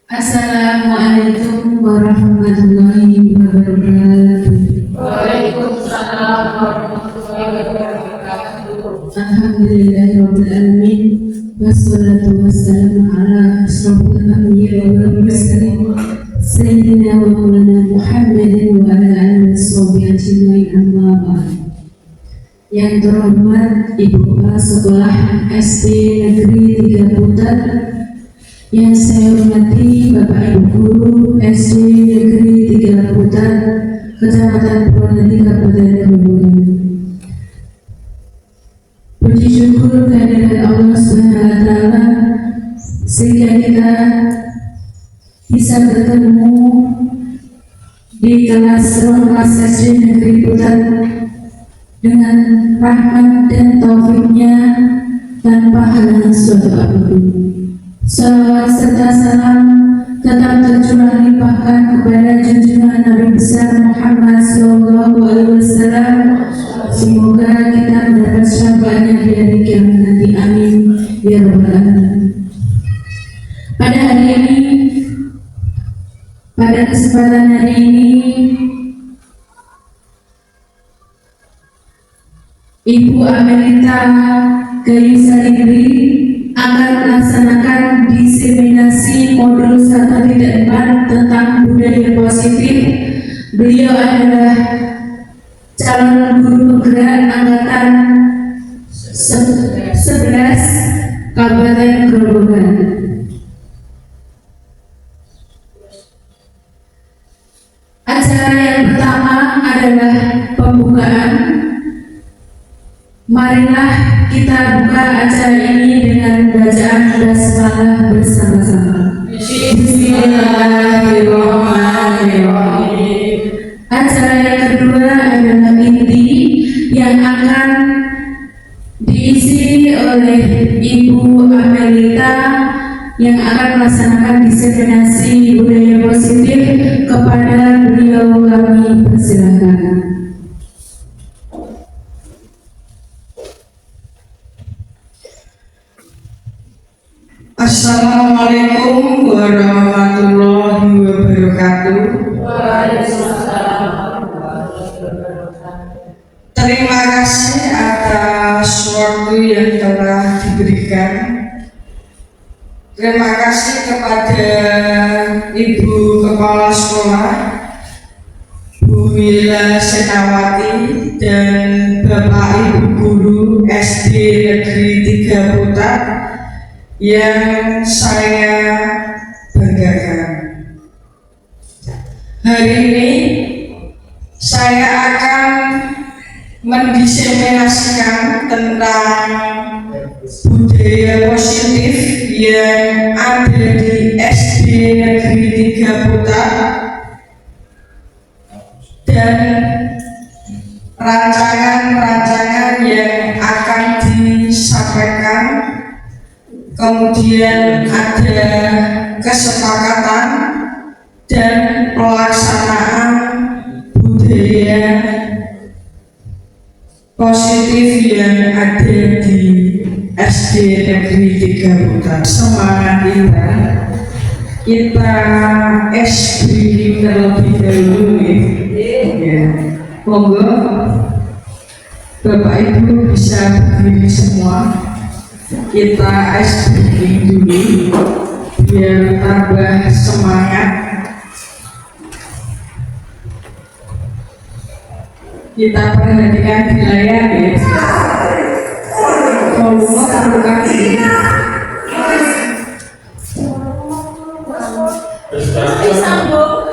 Assalamualaikum warahmatullahi wabarakatuh. Waalaikumsalam warahmatullahi wabarakatuh. Alhamdulillahirabbil alamin. Wassalatu wassalamu ala asyrofil anbiya'i wal mursalin sayyidina wa maulana Muhammadin wa ala alihi washabihi ajmain, amma ba'd. Yang terhormat Ibu Kepala Sekolah SD Negeri 3 Putat, yang saya hormati Bapak Ibu Guru SD Negeri 3 Putat, Kecamatan Purwodadi, Kabupaten Grobogan. Puji syukur kehadirat Allah Subhanahu wa Ta'ala sehingga kita bisa bertemu di kelas SD Negeri Putat dengan rahmat dan taufiknya tanpa halangan suatu apapun. Salawat serta salam tetap tercurah limpahkan kepada junjungan Nabi besar Muhammad SAW. Semoga kita mendapat syafaatnya di hari kiamat nanti. Amin ya rabbal alamin. Pada hari ini, pada kesempatan hari ini, Ibu Amelita Gayu Salibri akan melaksanakan diseminasi modul 1.4 tentang budaya positif. Beliau adalah calon guru penggerak angkatan 11 Kabupaten Grobogan. Acara yang pertama adalah pembukaan. Marilah kita buka acara ini dengan bacaan basmalah bersama-sama. Bismillahirrahmanirrahim. Acara yang kedua adalah inti yang akan diisi oleh Ibu Amelita yang akan melaksanakan diseminasi budaya positif. Kepada beliau kami persilakan. Assalamualaikum warahmatullahi wabarakatuh. Terima kasih atas waktu yang telah diberikan. Terima kasih kepada Ibu Kepala Sekolah Bu Wila Senawati dan Bapak Ibu Guru SD Negeri 3 Putat yang saya banggakan. Hari ini saya akan mendiseminasikan tentang budaya positif yang ada di SD Negeri 3 Putat dan rancangan-rancangan yang akan disampaikan. Kemudian ada kesepakatan dan pelaksanaan budaya positif yang ada di SD Negeri 3 Putat. Semangat kita SB terlebih dahulu ya. Monggo Bapak Ibu bisa berdiri semua. Kita SB dulu biar tambah semangat. Kita perhatikan di layar ya. Volume taruhkan ini. Disambung.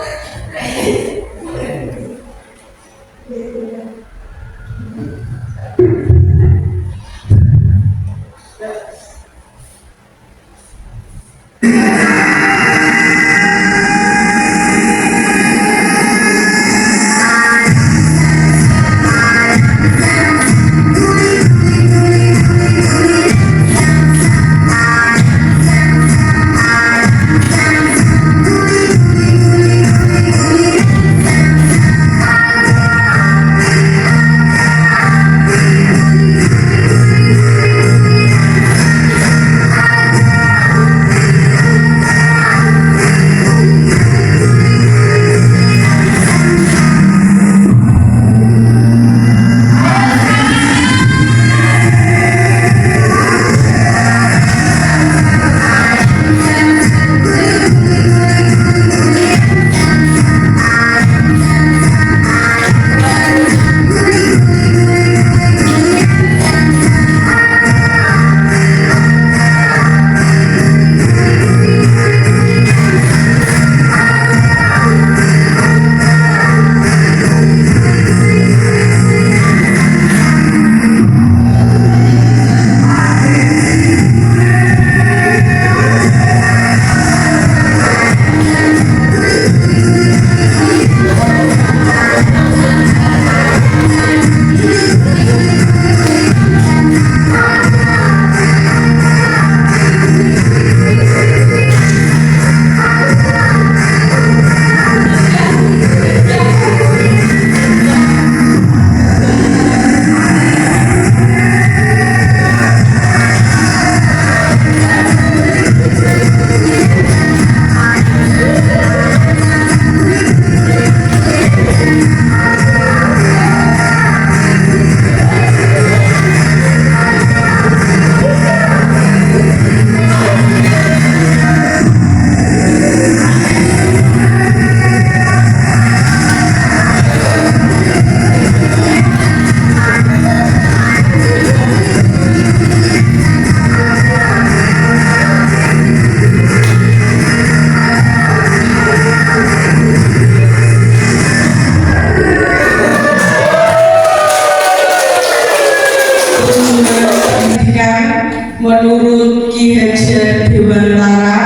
menurut Ki Hajar Dewantara,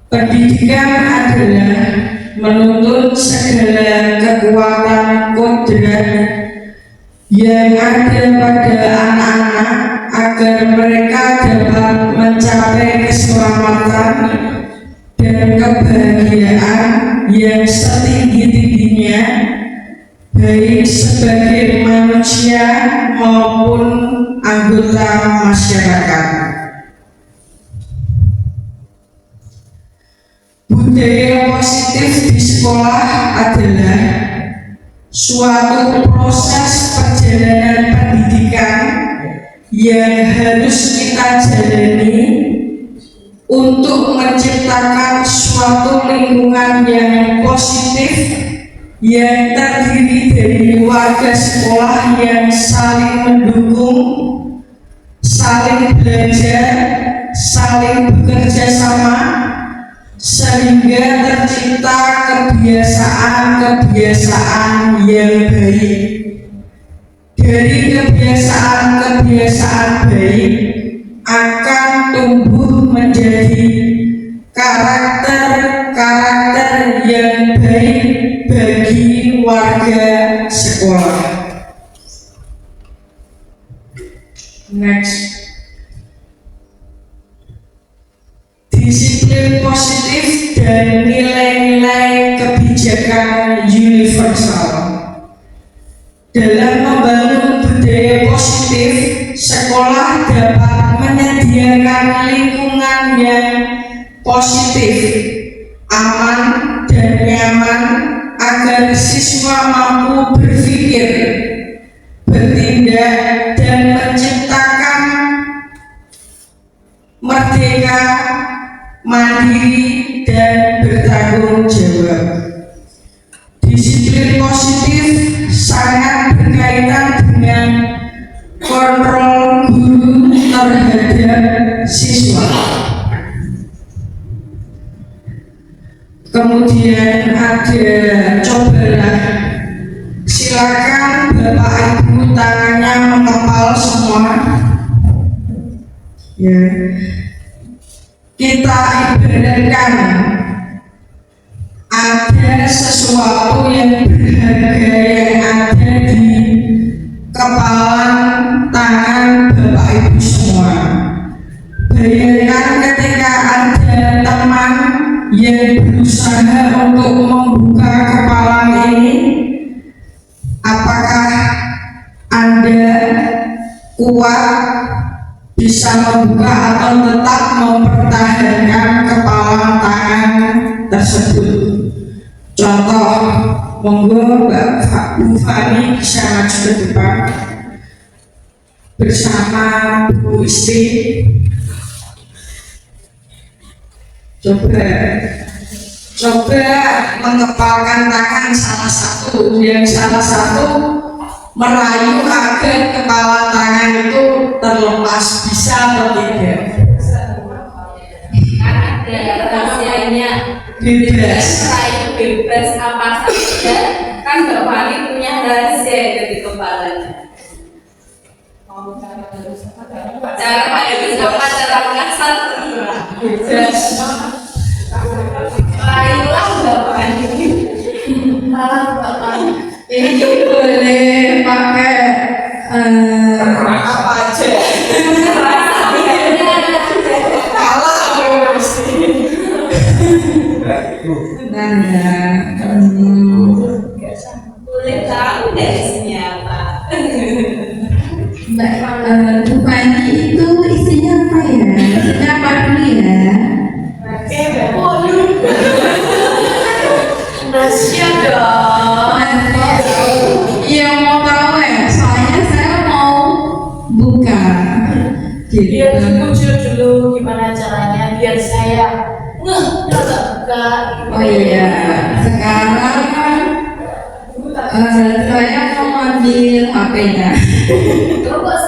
pendidikan adalah menuntut segala kekuatan kodrat yang ada pada anak-anak agar mereka dapat mencapai keselamatan dan kebahagiaan yang setinggi-tingginya, baik sebagai manusia maupun anggota masyarakat. Budaya positif di sekolah adalah suatu proses perjalanan pendidikan yang harus kita jalani untuk menciptakan suatu lingkungan yang positif yang terdiri dari warga sekolah yang saling mendukung, saling belajar, saling bekerja sama, sehingga tercipta kebiasaan-kebiasaan yang baik. Dari kebiasaan-kebiasaan baik akan tumbuh menjadi karakter-karakter yang baik bagi warga sekolah. Next. Disiplin positif dan nilai-nilai kebijakan universal. Dalam membangun budaya positif, sekolah dapat menyediakan lingkungan yang positif, aman, dan nyaman agar siswa mampu berpikir, bertindak, dan menciptakan merdeka, mandiri, dan bertanggung jawab. Disiplin positif sangat berkaitan dengan kontrol guru terhadap siswa. Kemudian ada cobalah, silakan Bapak Ibu tangannya mengepal semua. Ya. Kita ibaratkan ada sesuatu yang berharga yang ada di kepala tangan Bapak Ibu semua. Bayangkan ketika ada teman yang berusaha untuk membuka kepala ini, apakah Anda kuat bisa membuka atau tetap mempertahankan kepala tangan tersebut? Contoh, monggo Mbak Bu Fani bisa maju ke depan bersama Bu Isti. Coba mengepalkan tangan salah satu, yang salah satu merayu agar kepala tangan itu terlepas, bisa atau tidak? Kan ada rahasianya. Bebas. Merayu bebas apa saja. Kan Mbak Fani punya rahasia itu di kepalanya. Cara pakai apa, cara mengasah Bebas. rayulah Mbak Fani. Mbak Fani. Ini boleh pakai apa aja. Kalah terus. Boleh tahu nggak isinya apa? Mbak Bu Fani itu isinya apa ya? Isinya apa dulu ya? Rahasia dong. Iya mau tahu ya? Soalnya saya mau buka. Biar Gitu. muncul dulu gimana caranya biar saya buka. Oh iya, sekarang kan saya mau ambil HP-nya. Terus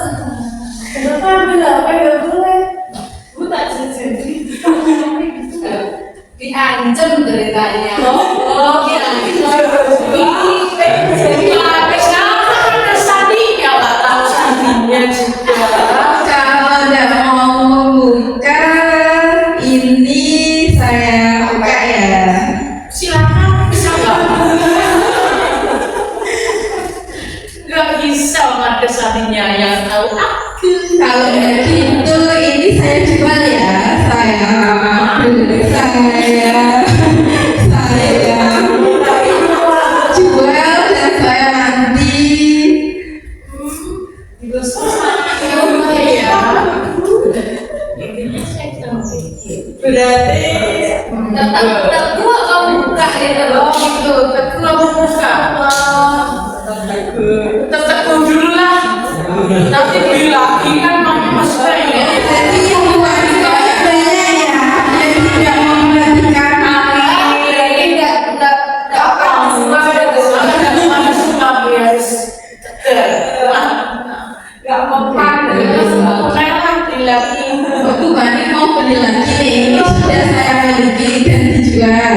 kenapa ambil HP nggak boleh? Bu tak jadi. Diancam ceritanya. Oh, diancam. Jadi HP sekarang ada sandinya, nggak tahu sandinya juga. Kalau tidak mau Berarti Ketua kamu buka gitu loh. gitu, ketua membuka. Tetekun dulu lah. Nanti beli lagi kan mama maksudnya ini. Jadi yang luar biasa banyak ya, yang tidak memperhatikan Gak mempan. Tuhan ini mau beli lagi nih, sudah saya miliki ganti jual.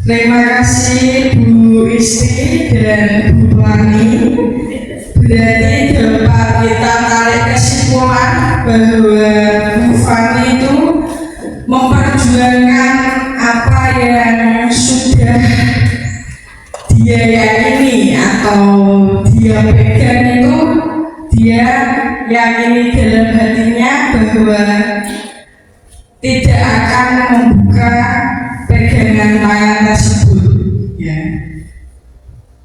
Terima kasih Bu Isti dan Bu Wani. Berarti dapat kita tarik kesimpulan bahwa Bu Fani itu memperjuangkan apa yang sudah dia yakini atau dia pegang itu, dia yakini dalam hatinya bahwa tidak akan membuka pegangan layar tersebut ya.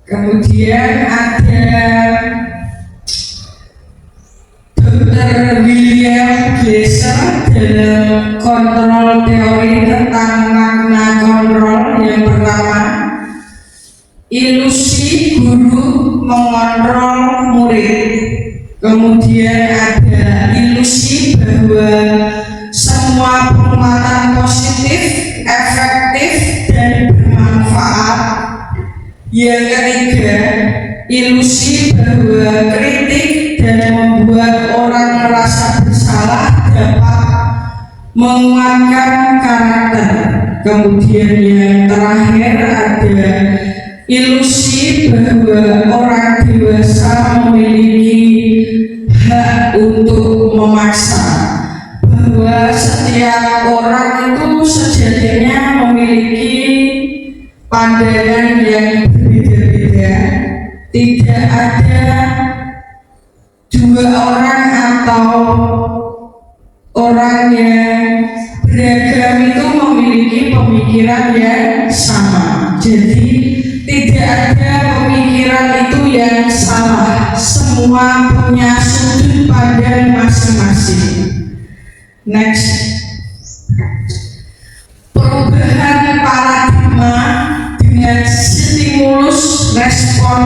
Kemudian ada Dr. William Glasser dalam kontrol teori tentang makna kontrol. Yang pertama, ilusi guru mengontrol murid. Kemudian ada ilusi bahwa semua penguatan positif, efektif, dan bermanfaat. Yang ketiga, ilusi bahwa kritik dan membuat orang merasa bersalah dapat menguatkan karakter. Kemudian yang terakhir ada ilusi bahwa orang dewasa memiliki hak untuk memaksa, bahwa setiap orang itu sejatinya memiliki pandangan yang berbeda-beda. Tidak ada dua orang atau orang yang beragam itu memiliki pemikiran yang sama. Jadi tidak ada pemikiran itu yang salah. Semua punya sudut pandang masing-masing. Next, perubahan paradigma dengan stimulus respon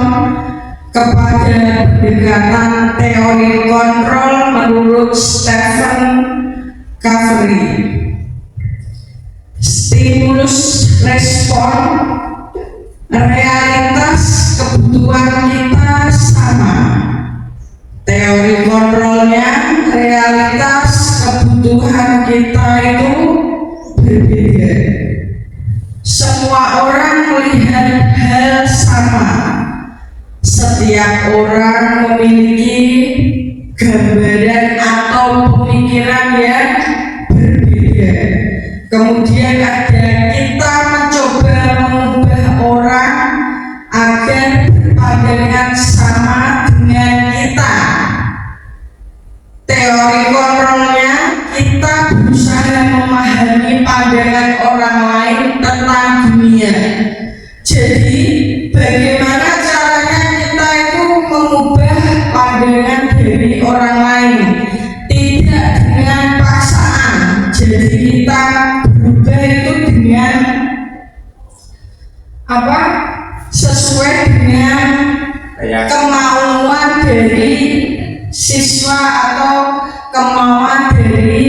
kepada pendekatan teori kontrol menurut Stephen Covey. Stimulus respon, realitas kebutuhan kita sama. Teori kontrolnya, realitas kebutuhan kita itu berbeda. Semua orang melihat hal sama. Setiap orang memiliki gambaran atau pemikiran yang berbeda. Kemudian ada kita mencoba mengubah orang agar berpandangan sama dengan kita. Teori kontrolnya, kita berusaha memahami pandangan orang lain tentang dunia. Jadi bagaimana caranya kita itu mengubah pandangan dari orang lain, tidak dengan paksaan. Jadi kita berubah itu dengan apa? Sesuai dengan kemauan dari siswa atau kemauan dari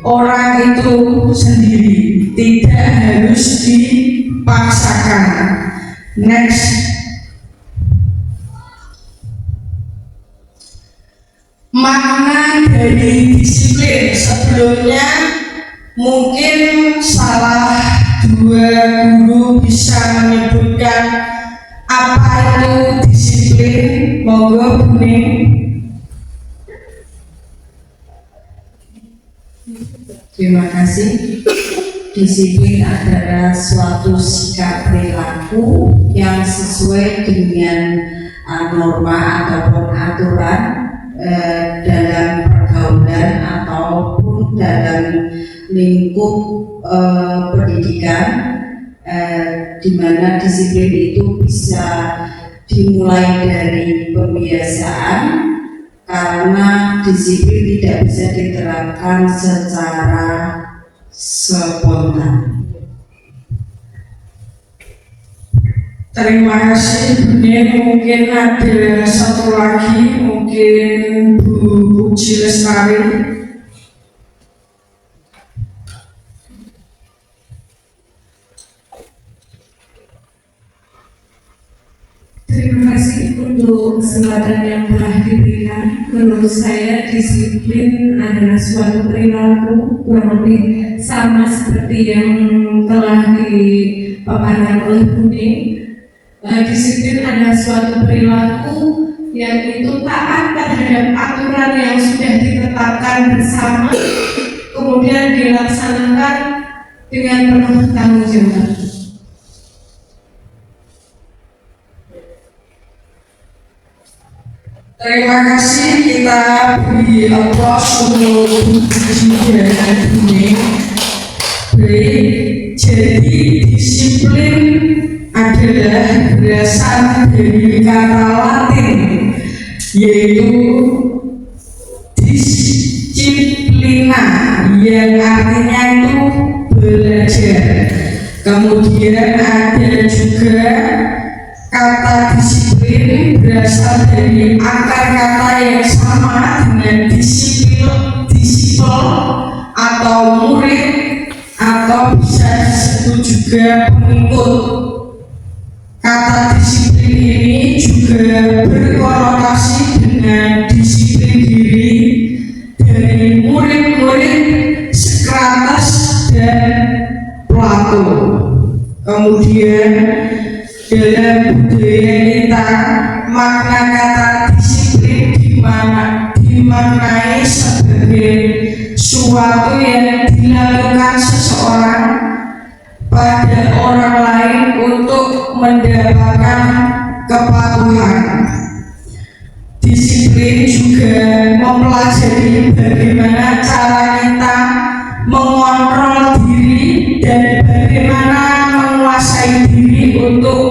orang itu sendiri, tidak harus dipaksakan. Next, makna dari disiplin. Sebelumnya mungkin salah dua guru bisa menyebutkan apa itu disiplin. Monggo Buning. Terima kasih. Disiplin adalah suatu sikap perilaku yang sesuai dengan norma ataupun aturan dalam pergaulan ataupun dalam lingkup pendidikan, di mana disiplin itu bisa dimulai dari pembiasaan karena disiplin tidak bisa diterapkan secara spontan. Terima kasih Bune. Mungkin ada satu lagi, mungkin Bu Puji Lestari. Terima kasih untuk kesempatan yang telah diberikan. Menurut saya disiplin adalah suatu perilaku kurang lebih sama seperti yang telah dipaparkan oleh Bune. Disiplin adalah suatu perilaku yang itu taat terhadap aturan yang sudah ditetapkan bersama, kemudian dilaksanakan dengan penuh tanggung jawab. Terima kasih, kita beri aplaus untuk Bu Puji dan Bune. Baik, jadi disiplin adalah berasal dari kata Latin yaitu disciplina yang artinya itu belajar. Kemudian ada juga kata disiplin berasal dari akar kata yang sama dengan disiplin atau murid, atau bisa disebut juga pengikut. Kata disiplin ini juga berkonotasi dengan disiplin diri dari murid-murid Sokrates dan Plato. Kemudian dalam budaya kita, makna kata disiplin dimaknai sebagai suatu yang dilakukan seseorang pada orang lain untuk mendapatkan kepatuhan. Disiplin juga mempelajari bagaimana cara kita mengontrol diri dan bagaimana menguasai diri untuk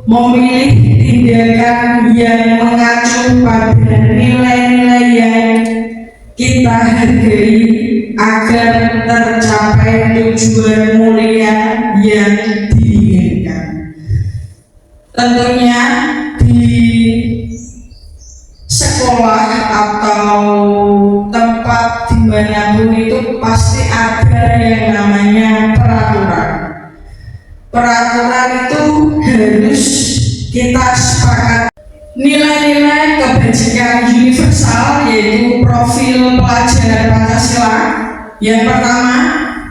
memilih tindakan yang mengacu pada nilai-nilai yang kita hargai agar tercapai tujuan mulia yang diinginkan. Tentunya di sekolah atau tempat dimanapun itu pasti ada yang namanya peraturan. Peraturan itu harus kita sepakat. Nilai-nilai kebajikan universal yaitu profil pelajaran Pancasila. Yang pertama,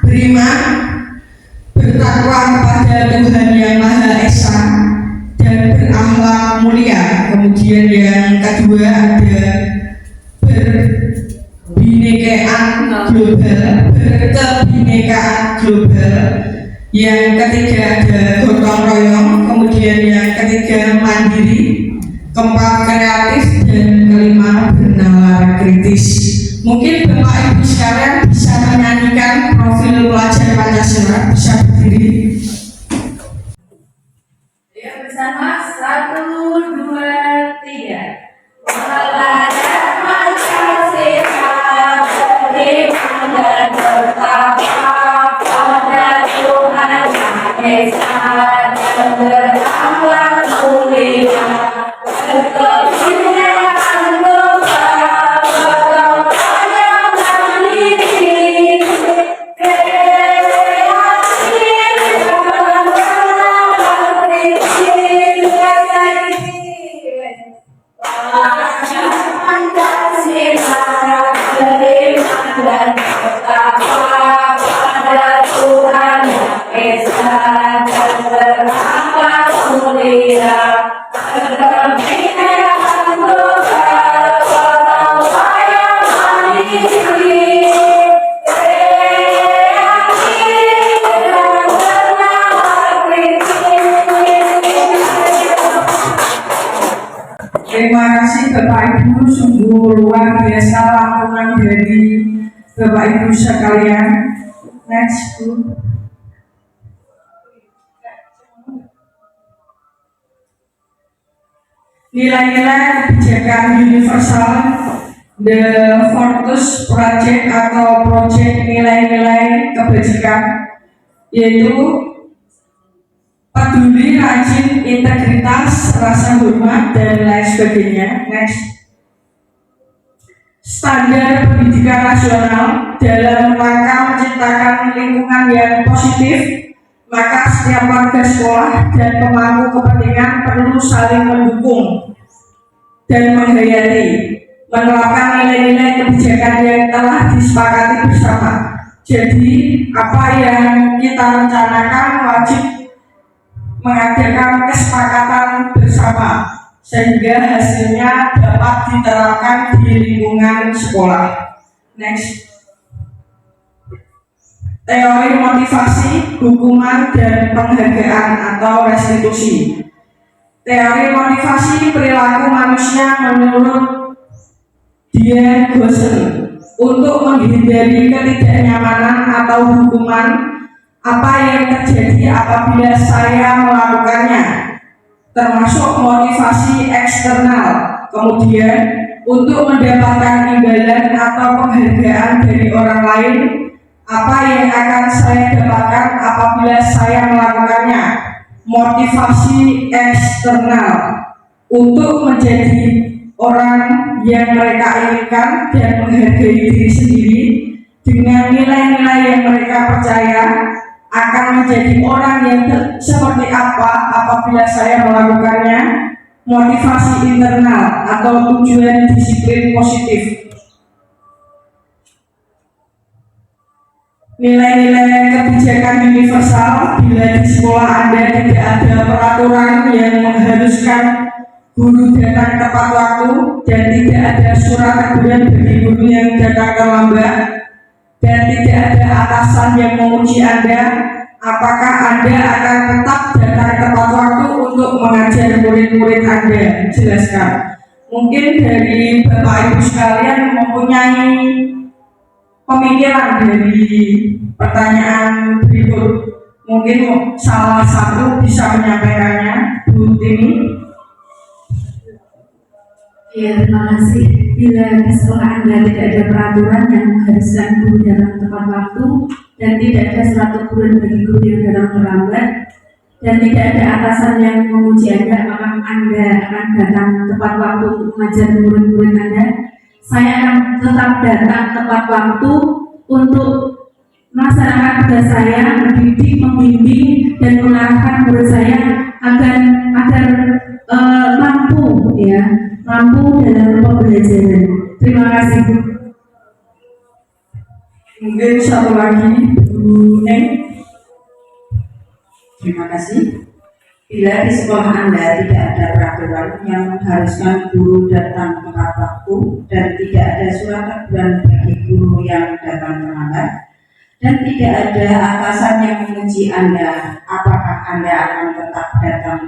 beriman, bertakwa kepada Tuhan Yang Maha Esa, dan berakhlak mulia. Kemudian yang kedua ada berkebinekaan global. Yang ketiga ada gotong royong. Kemudian yang ketiga mandiri. Keempat kreatif, dan kelima bernalar kritis. Mungkin Bapak Ibu sekalian bisa menyanyikan profil pelajar Pancasila, bisa berdiri. Ya, bersama 1, 2, 3. Pelajar Pancasila beriman dan bertakwa pada Tuhan Yang Esa dan berakhlak mulia. Kebinekaan global, gotong royong mandiri, kreatif dan bernalar kritis. Pelajar Pancasila beriman dan bertakwa pada Tuhan Yang Esa dan berakhlak mulia. Kebinekaan global, gotong royong mandiri, kreatif dan bernalar kritis. Terima kasih Bapak Ibu, sungguh luar biasa laporan dari Bapak Ibu sekalian. Next, Bu. nilai-nilai kebijakan universal, the Fortus Project atau proyek nilai-nilai kebajikan, yaitu peduli, rajin, integritas, rasa hormat, dan lain sebagainya. Next. Standar pendidikan nasional dalam rangka menciptakan lingkungan yang positif, maka setiap warga sekolah dan pemangku kepentingan perlu saling mendukung dan menghayati, menerapkan nilai-nilai kebijakan yang telah disepakati bersama. Jadi, apa yang kita rencanakan wajib mengadakan kesepakatan bersama sehingga hasilnya dapat diterapkan di lingkungan sekolah. Next. Teori motivasi, hukuman, dan penghargaan atau restitusi. Teori motivasi perilaku manusia menurut Dia Gosen untuk menghindari ketidaknyamanan atau hukuman apa yang terjadi apabila saya melakukannya, termasuk motivasi eksternal. Kemudian untuk mendapatkan imbalan atau penghargaan dari orang lain, apa yang akan saya dapatkan apabila saya melakukannya, motivasi eksternal untuk menjadi orang yang mereka inginkan dan menghargai diri sendiri dengan nilai-nilai yang mereka percaya akan menjadi orang yang seperti apa apabila saya melakukannya, motivasi internal atau tujuan disiplin positif. Nilai-nilai kebijakan universal, bila di sekolah Anda tidak ada peraturan yang mengharuskan guru datang tepat waktu dan tidak ada surat teguran bagi guru yang datang terlambat dan tidak ada atasan yang memuji Anda, apakah Anda akan tetap datang tepat waktu untuk mengajar murid-murid Anda? Jelaskan. Mungkin dari Bapak Ibu sekalian mempunyai pemikiran dari pertanyaan berikut. Mungkin salah satu bisa menyampaikannya, Bu Tini. Ya, terima kasih. Bila di sekolah Anda tidak ada peraturan yang mengharuskan guru datang tepat waktu dan tidak ada surat teguran bagi guru yang datang terlambat dan tidak ada atasan yang memuji Anda, apakah Anda akan datang tepat waktu untuk mengajar murid-murid Anda? Saya akan tetap datang tepat waktu untuk masyarakat tugas saya mendidik, membimbing dan mengarahkan murid saya agar mampu dalam pembelajaran. Terima kasih. Mungkin satu lagi, Bu Neng. Terima kasih. Bila di sekolah Anda tidak ada peraturan yang mengharuskan guru datang tepat waktu dan tidak ada surat teguran bagi guru yang datang terlambat dan tidak ada atasan yang memuji Anda, apakah Anda akan tetap datang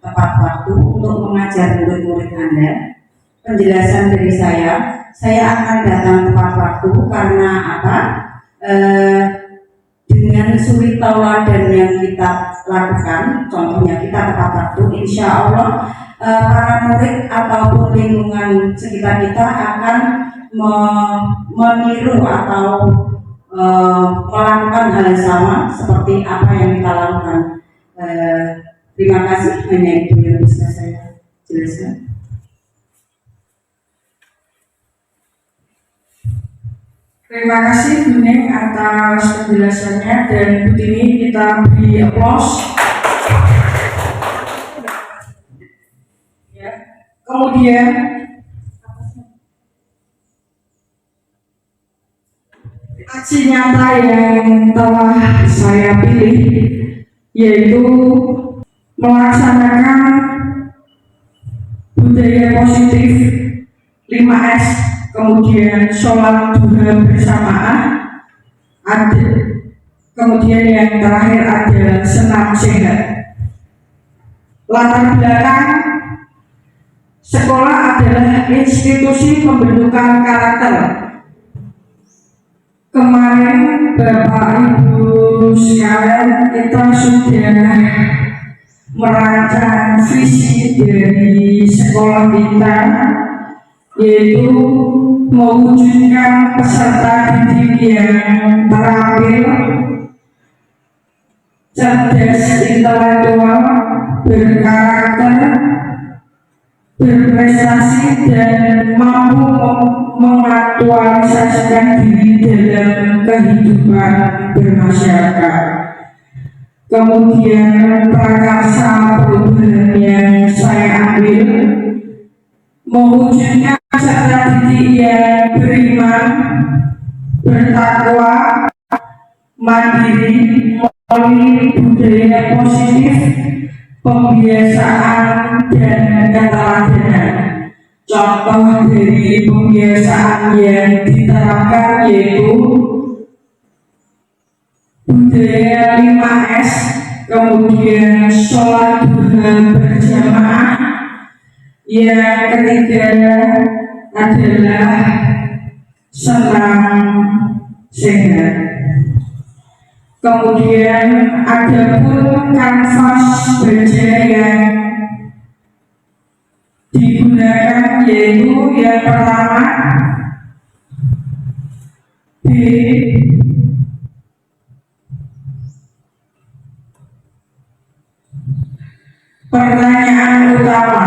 tepat waktu untuk mengajar murid-murid Anda? Penjelasan dari saya akan datang tepat waktu karena apa? Dengan suri tauladan yang kita lakukan, contohnya kita tepat waktu, insya Allah para murid ataupun lingkungan sekitar kita akan meniru atau melakukan hal yang sama seperti apa yang kita lakukan. Terima kasih, hanya itu yang bisa saya jelaskan. Terima kasih Bu Neng atas penjelasannya, dan Bu Tini kita beri aplaus. Ya. Kemudian aksi nyata yang telah saya pilih yaitu melaksanakan budaya positif 5S, kemudian sholat duha bersamaan, kemudian yang terakhir ada senam sehat. Latar belakang sekolah adalah institusi pembentukan karakter. Kemarin Bapak Ibu sekalian kita sudah merancang visi dari sekolah kita, yaitu mewujudkan peserta didik yang terampil, cerdas intelektual, berkarakter, berprestasi, dan mampu mengaktualisasikan diri dalam kehidupan bermasyarakat. Kemudian prakarsa perubahan yang saya ambil, mewujudkan peserta didik yang beriman, bertakwa, mandiri, melalui budaya positif, pembiasaan, dan keteladanan. Contoh dari pembiasaan yang diterapkan yaitu budaya 5S, kemudian sholat duha berjamaah, yang ketiga adalah senam sehat. Kemudian ada pun kanvas baja yang digunakan, yaitu yang pertama B, pertanyaan utama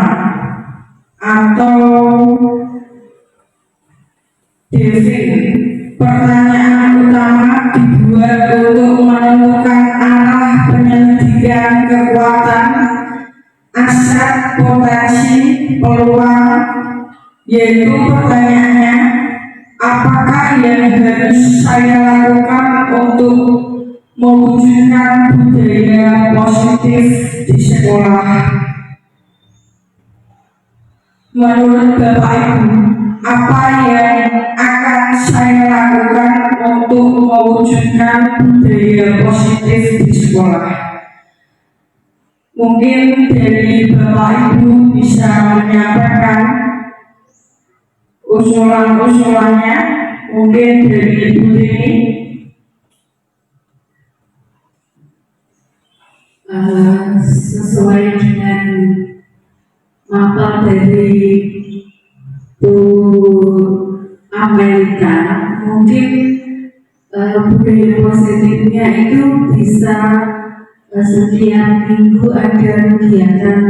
atau briefing. Pertanyaan utama dibuat untuk menemukan arah penyelidikan kekuatan, aset, potensi, peluang, yaitu pertanyaannya, apakah yang harus saya lakukan untuk mewujudkan budaya positif di sekolah? Menurut Bapak Ibu, apa yang akan saya lakukan untuk mewujudkan budaya positif di sekolah? Mungkin dari Bapak Ibu bisa menyampaikan usulan-usulannya. Mungkin dari Ibu Tini. Sesuai dengan mapel dari Bu Amerika, mungkin budaya positifnya itu bisa setiap minggu ada kegiatan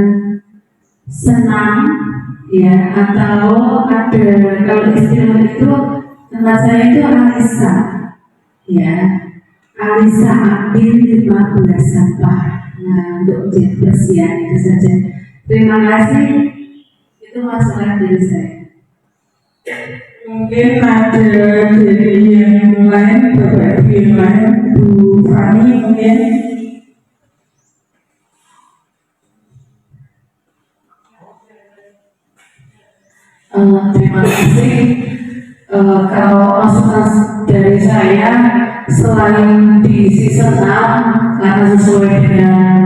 senam, ya, atau ada, kalau istilah itu tempat saya itu Alisa, ya, Alisa ambil 15 sampah. Nah, untuk ujian kebersihan itu saja. Terima kasih. Itu masukan dari saya. Mungkin ada dari yang lain, Bapak Ibu yang lain, Bu Fani mungkin. Terima kasih. Kalau masukan dari saya, selain di season 6, karena sesuai dengan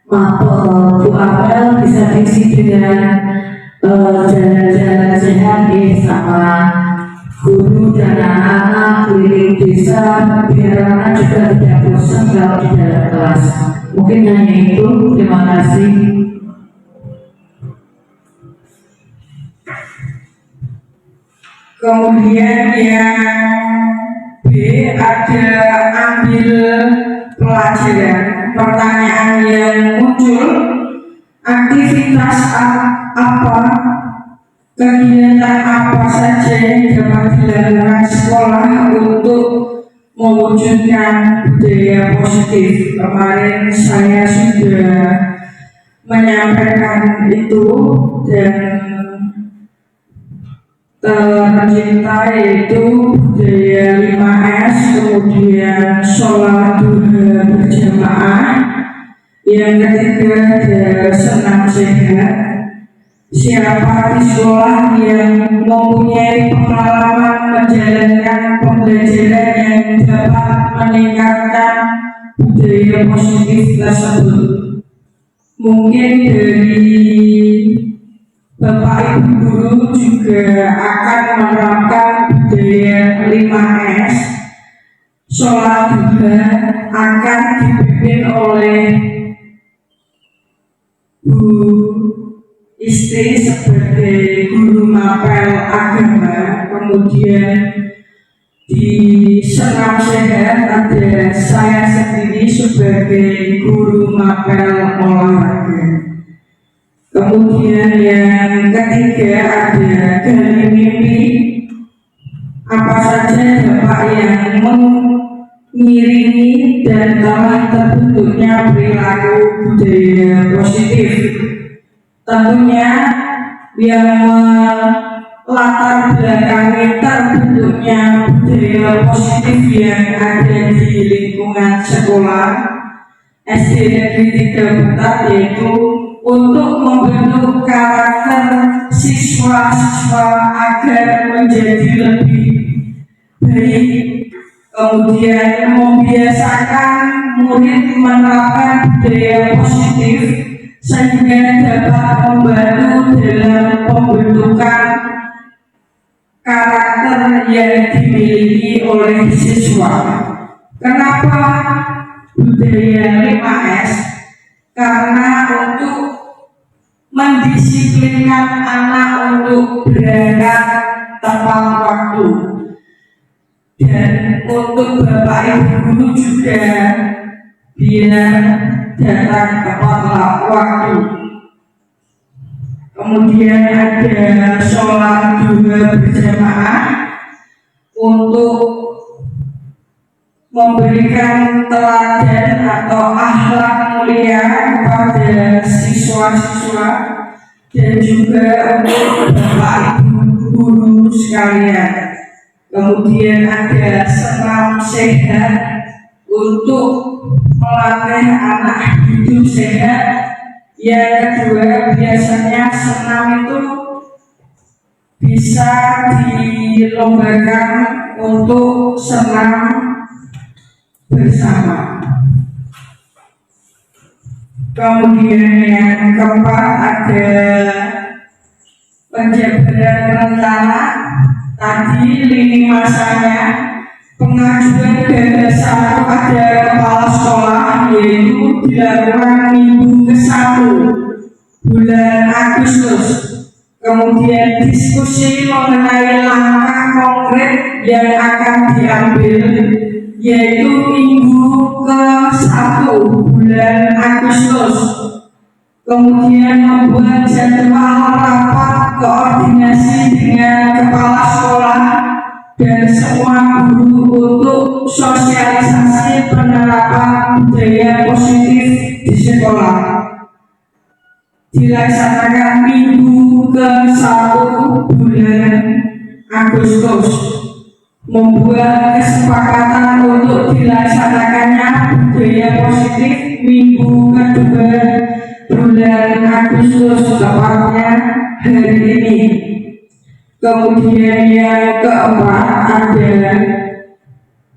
mapel Bu Amel, bisa diisi dengan jalan-jalan sehat sama guru dan anak-anak keliling desa, biar anak juga tidak bosan kalau di dalam kelas. Mungkin hanya itu. Terima kasih. Kemudian yang B ada ambil pelajaran. Pertanyaan yang muncul, aktivitas apa, kegiatan apa saja yang dapat dilakukan sekolah untuk mewujudkan budaya positif. Kemarin saya sudah menyampaikan itu, dan tercipta yaitu budaya 5S, kemudian sholat duha berjamaah, yang ketiga ada senam sehat. Siapa di sekolah yang mempunyai pengalaman menjalankan pembelajaran yang dapat meningkatkan budaya positif tersebut? Mungkin dari Bapak Ibu guru juga akan menerapkan budaya 5S. Sholat duha akan dipimpin oleh Bu Istri sebagai guru mapel agama, kemudian di Senam Sehat ada saya sendiri sebagai guru mapel olahraga. Kemudian yang ketiga ada gali mimpi, apa saja dampak yang mengiringi dan telah terbentuknya perilaku budaya positif. Tentunya yang melatar belakangi terbentuknya budaya positif yang ada di lingkungan sekolah SD Negeri 3 Butat, yaitu untuk membentuk karakter siswa-siswa agar menjadi lebih baik, kemudian membiasakan murid menerapkan budaya positif sehingga dapat membantu dalam pembentukan karakter yang dimiliki oleh siswa. Kenapa budaya 5S? Karena untuk mendisiplinkan anak untuk berangkat tepat waktu, dan untuk bapak ibu guru juga biar datang tepat waktu. Kemudian ada sholat duha berjamaah untuk memberikan teladan atau akhlak mulia kepada siswa-siswa dan juga untuk bapak ibu guru sekalian. Kemudian ada senam sehat untuk melatih anak hidup sehat. Yang kedua, biasanya senam itu bisa dilombakan untuk senam bersama. Kemudian yang keempat ada penjabaran rencana. Tadi lini masanya pengajuan gagasan kepada kepala sekolah yaitu dilakukan minggu ke-1 bulan Agustus. Kemudian diskusi mengenai langkah konkret yang akan diambil yaitu minggu ke-1 bulan Agustus. Kemudian membuat jadwal rapat koordinasi dengan kepala sekolah dan semua guru untuk sosialisasi penerapan budaya positif di sekolah. Dilaksanakan minggu ke-1 bulan Agustus. Membuat kesepakatan untuk dilaksanakannya budaya positif minggu ke-2 bulan Agustus, tepatnya hari ini. Kemudian yang keempat adalah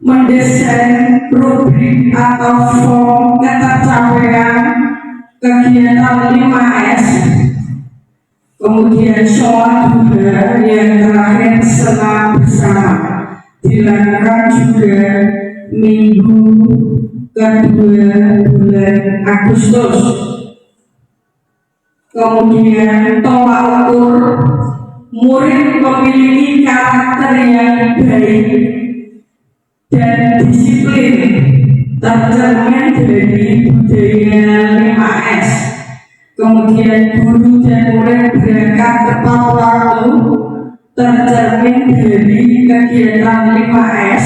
mendesain rubrik atau form ketercapaian kegiatan 5S. Kemudian sholat duha, yang terakhir senam bersama, dilakukan juga minggu ke-2 bulan Agustus. Kemudian tolak ukur murid memiliki karakter yang baik dan disiplin tercermin dari budaya 5S. Kemudian guru dan murid berangkat tepat waktu tercermin dari kegiatan 5S,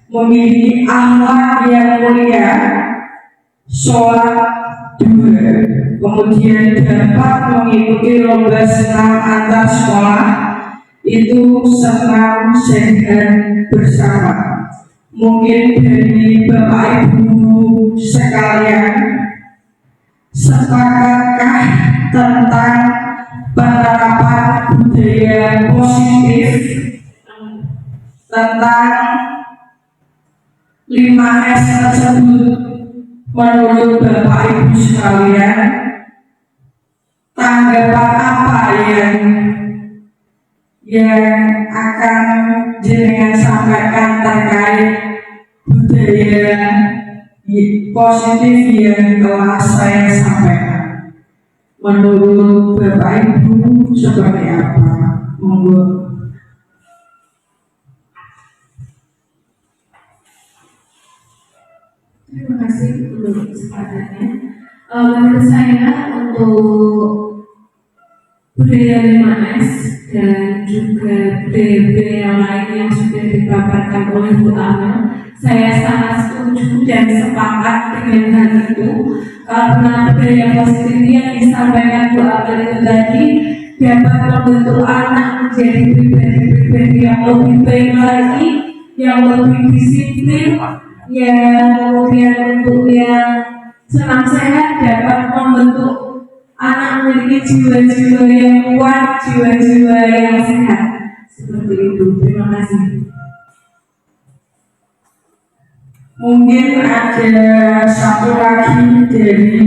memiliki akhlak yang mulia, sholat duha, kemudian dapat mengikuti lomba senam antar sekolah, itu senam sehat bersama. Mungkin dari bapak ibu sekalian, sepakatkah tentang penerapan budaya positif tentang 5S tersebut? Menurut bapak ibu sekalian, tanggapan apa yang akan jenengan sampaikan terkait budaya positif yang telah saya sampaikan? Menurut Bapak Ibu seperti apa? Monggo. Terima kasih untuk kesempatannya. Menurut saya untuk budaya 5S dan juga budaya-budaya yang lain yang sudah dipaparkan oleh Bu Amel, saya sangat setuju dan sepakat dengan hal itu, karena budaya positif yang disampaikan Bu Amel itu tadi dapat membentuk anak menjadi pribadi-pribadi yang lebih baik lagi, yang lebih disiplin, yang kemudian untuk yang senam sehat dapat membentuk anak memiliki jiwa-jiwa yang kuat, jiwa-jiwa yang sehat. Seperti itu. Terima kasih. Mungkin ada satu lagi dari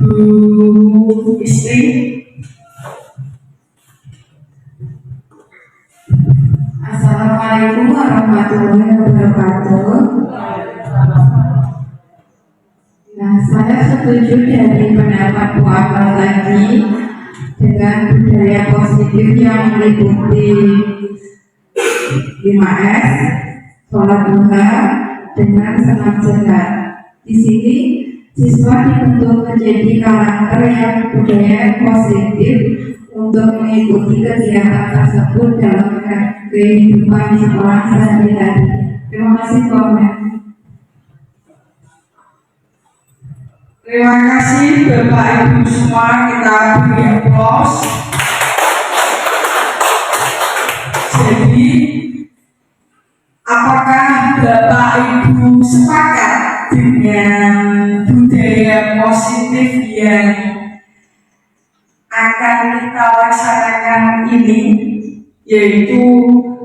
Bu Istri. Assalamualaikum warahmatullahi wabarakatuh. Nah, saya setuju dari pendapat Bu Amel tadi dengan budaya positif yang meliputi 5S, sholat duha, dengan senam sehat. Di sini siswa dibentuk menjadi karakter yang budaya positif untuk mengikuti kegiatan tersebut dalam kehidupan di sekolah sehari-hari. Terima kasih, Bu Amel. Terima kasih Bapak Ibu semua, kita beri aplaus. Jadi, apakah Bapak Ibu sepakat dengan budaya positif yang akan kita laksanakan ini, yaitu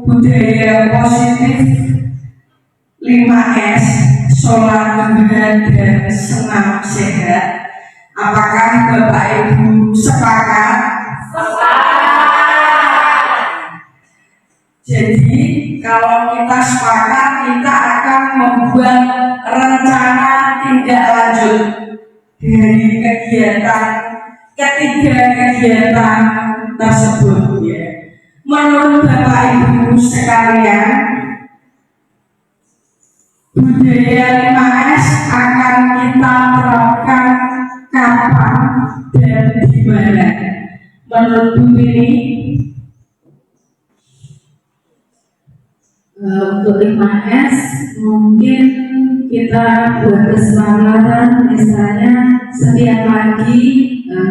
budaya positif 5S, sholat duha dan senam sehat? Apakah Bapak Ibu sepakat? Jadi kalau kita sepakat, kita akan membuat rencana tindak lanjut dari ketiga kegiatan tersebut, ya. Menurut Bapak Ibu sekalian, budaya 5S akan kita terapkan kapan dan di mana? Menurut Bu Mini? Untuk 5S mungkin kita buat kesepakatan, misalnya setiap pagi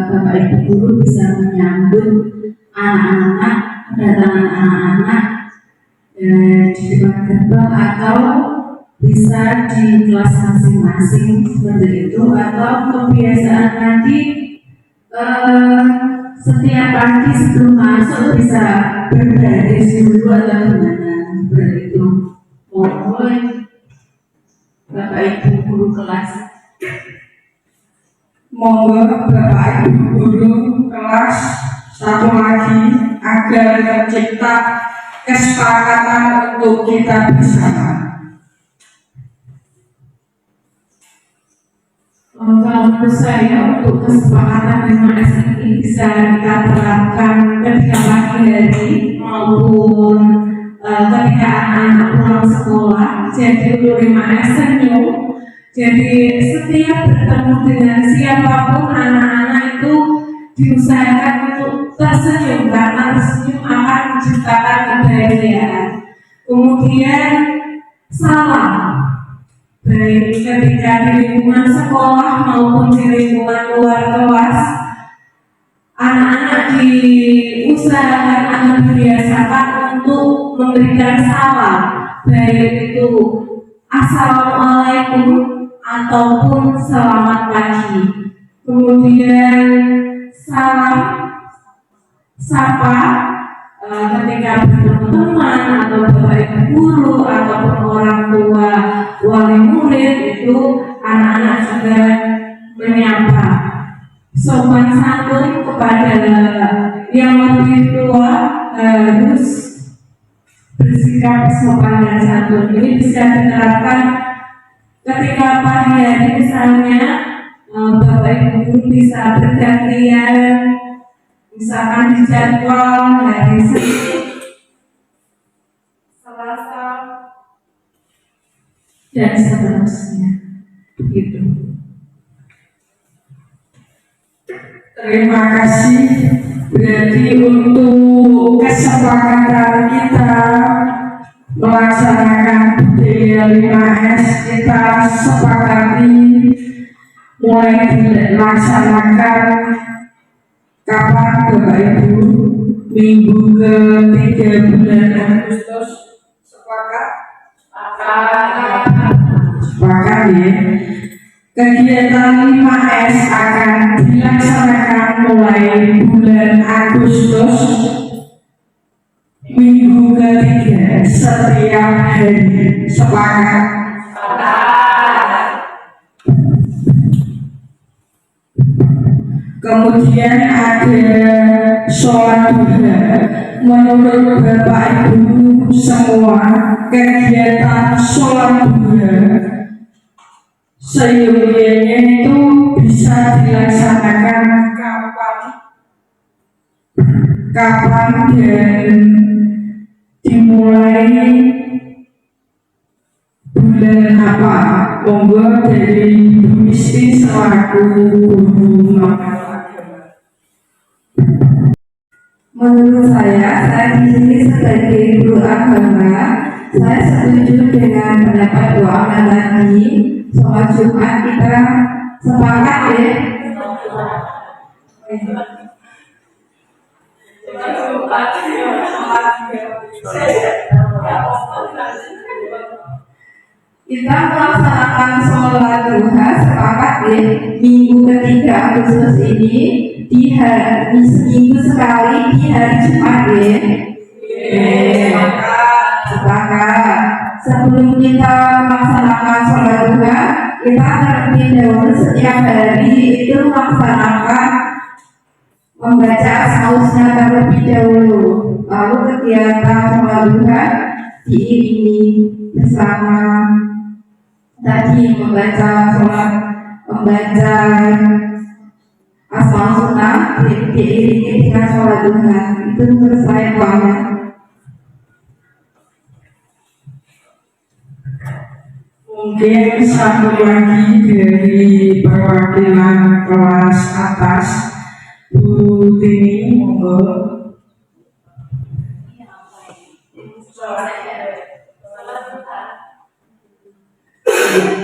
Bapak Ibu guru bisa menyambut anak-anak, kedatangan anak-anak di depan gerbang, atau bisa di kelas masing-masing seperti itu, atau kebiasaan nanti setiap pagi sebelum masuk bisa berbaris dulu atau gimana seperti itu. Mulai Bapak Ibu guru kelas. Monggo Bapak Ibu guru kelas satu lagi agar tercipta kesepakatan untuk kita bersama. Kalau menurut saya untuk kesepakatan 5S ini bisa kita terapkan ketika pagi hari maupun ketika anak-anak pulang sekolah. Jadi untuk 5S senyum. Jadi setiap bertemu dengan siapapun anak-anak itu diusahakan untuk tersenyum, karena tersenyum akan menciptakan kebahagiaan. Kemudian salam, baik ketika di lingkungan sekolah maupun di lingkungan luar kelas, anak-anak diusahakan agar dibiasakan untuk memberikan salam, baik itu assalamualaikum ataupun selamat pagi. Kemudian salam sapa ketika bertemu teman atau bapak ibu guru ataupun orang tua wali murid, itu anak-anak juga menyapa. Sopan santun kepada yang lebih tua, harus bersikap sopan dan santun. Ini bisa diterapkan ketika pagi hari, misalnya Bapak Ibu guru bisa bergantian, misalkan di jadwal hari Senin, Selasa, dan seterusnya. Begitu. Terima kasih. Berarti untuk kesepakatan kita melaksanakan budaya 5S, kita sepakati mulai dilaksanakan kapan Bapak Ibu? Minggu ke-3 bulan Agustus. Sepakat? Sepakat ya. Kegiatan 5S akan dilaksanakan mulai bulan Agustus minggu ke-3 setiap hari. Sepakat? Kemudian ada sholat duha. Menurut Bapak Ibu semua, kegiatan sholat duha seyogyanya itu bisa dilaksanakan kapan dan dimulai bulan apa? Monggo dari Bu Isti selaku guru agama. Menurut saya di sini sebagai guru agama, saya setuju dengan pendapat doakan tadi. Sholat Jumat kita sepakat ya. Kita melaksanakan sholat duha sepakat ya. Minggu ke-3 Agustus ini di seminggu sekali di hari Jumat ya. Sepakat. Sebelum kita melaksanakan sholat duha, kita terlebih dahulu setiap hari itu melaksanakan membaca asmaul-husna terlebih dahulu. Lalu kegiatan sholat duha diiringi bersama tadi membaca asmaul-husna diiringi dengan sholat duha. Itu menurut saya banget. Mungkin satu lagi dari perwakilan kelas atas, Bu Tini, monggo.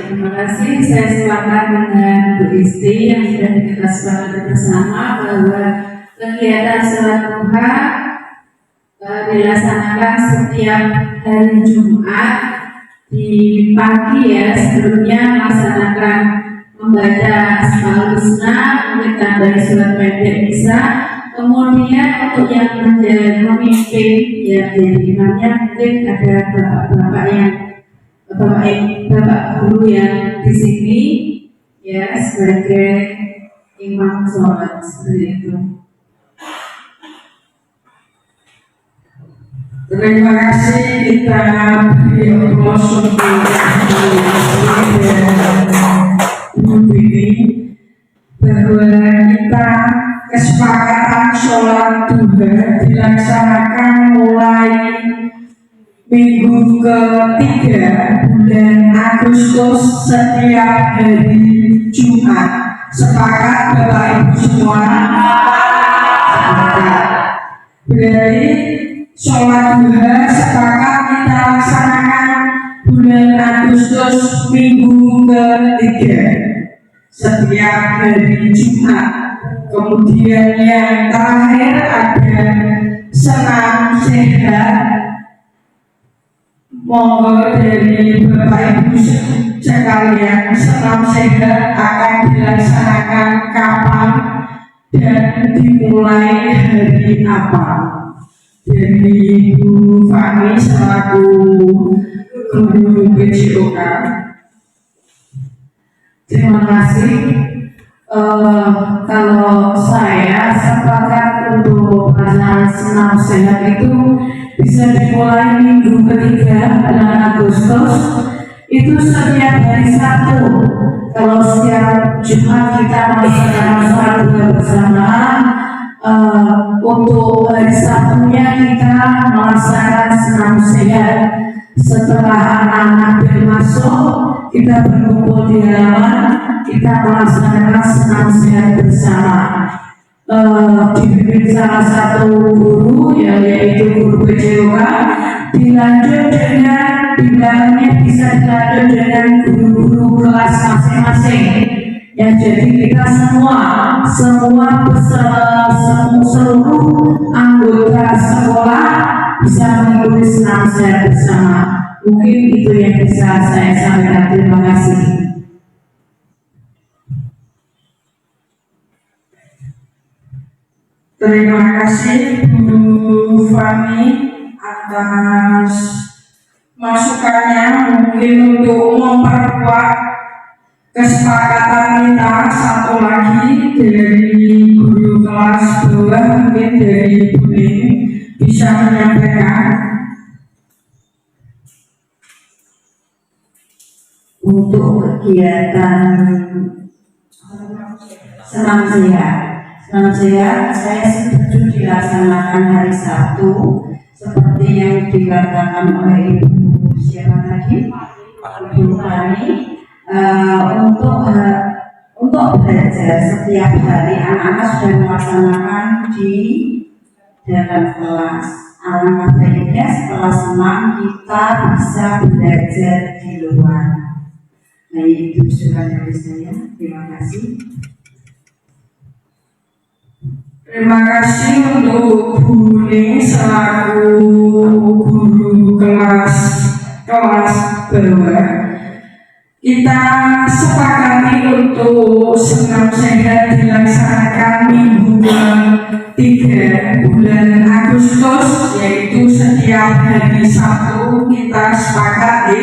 Terima kasih. Saya sepakat dengan Bu Isti yang sudah kita sepakati bersama bahwa kegiatan sholat duha dilaksanakan setiap hari Jumat di pagi ya. Sebelumnya melaksanakan membaca asmaul husna, menambah surat pendek bisa. Kemudian untuk yang menjadi pemimpin ya, jadi imamnya mungkin ada bapak guru yang di sini ya sebagai imam sholat seperti itu. Terima kasih, kita beri aplaus untuk Bu Tini bahwa kita kesepakatan sholat duha dilaksanakan mulai minggu ke-3 bulan Agustus setiap hari Jumat. Sepakat Bapak Ibu semua? Sepakat. Berarti sholat duha sepakat kita laksanakan bulan Agustus minggu ke-3 setiap hari Jumat. Kemudian yang terakhir ada senam sehat. Monggo dari Bapak Ibu sekalian, senam sehat akan dilaksanakan kapan dan dimulai hari apa? Dari Bu Fani selaku guru PJOK. Terima kasih. Kalau saya sepakat untuk pelaksanaan senam sehat itu bisa dimulai minggu ke-3 bulan Agustus itu setiap hari Sabtu, kalau setiap Jumat kita melaksanakan sholat duha bersama, untuk hari Sabtunya kita melaksanakan senam sehat. Setelah anak-anak masuk, kita berkumpul di halaman, kita melaksanakan senam sehat bersama. Dipimpin salah satu guru, yaitu guru PJOK, dilanjut dengan bilangnya bisa dilanjut dengan guru-guru kelas masing-masing. Ya, jadi kita semua seluruh anggota sekolah bisa mengikuti senam sehat bersama. Mungkin itu yang bisa saya sampaikan. Terima kasih. Terima kasih Bu Fani atas masukannya. Mungkin untuk memperkuat kesepakatan kita, satu lagi dari guru kelas bawah, mungkin dari Bu Ning bisa menyampaikan. Untuk kegiatan senam sehat, saya setuju dilaksanakan hari Sabtu seperti yang dikatakan oleh Ibu siapa tadi, Ibu Fani. Untuk belajar setiap hari anak-anak sudah melaksanakan di dalam kelas. Alangkah baiknya setelah senam kita bisa belajar di luar. Nah, itu usulan dari saya. Terima kasih. Terima kasih untuk Bu Ning selaku guru kelas bawah. Kita sepakati untuk senam sehat dilaksanakan minggu 3 bulan Agustus, yaitu setiap hari Sabtu. Kita sepakat.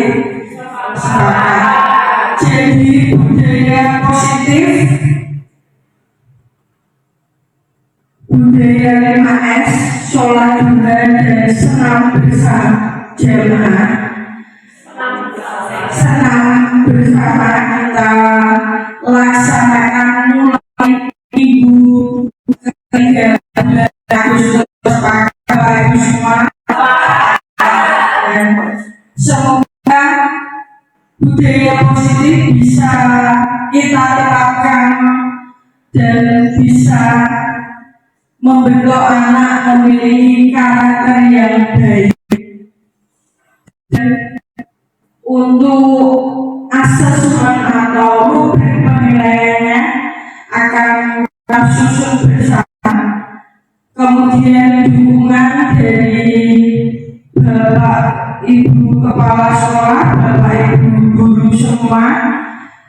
Jadi budaya positif, budaya 5S, sholat duha dan senam bersama. Senam bersama kita laksanakan mulai minggu 3 bulan Agustus. Bapak Ibu semua, semoga budaya positif bisa kita terapkan dan bisa membentuk anak memiliki karakter yang baik. Dan untuk asesmen atau rubrik penilaiannya akan kita susun bersama. Kemudian dukungan dari Bapak Ibu Kepala Sekolah, Bapak Ibu Guru semua,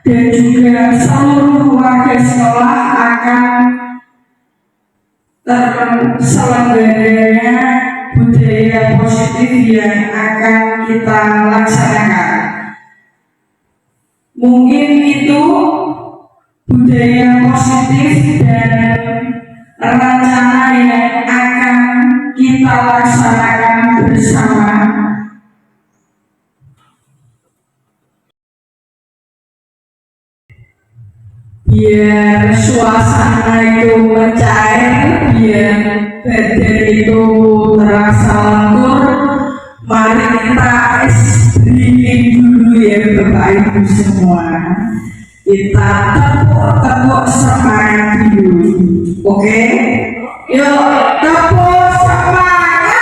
dan juga seluruh warga sekolah akan terselenggaranya budaya positif yang akan kita laksanakan. Mungkin itu budaya positif dan rencana yang akan kita laksanakan bersama. Biar suasana itu mencair, biar badan itu terasa lentur, mari kita breathing dulu ya Bapak Ibu semua. Kita tepuk semangat dulu. Oke? Yuk tepuk semangat.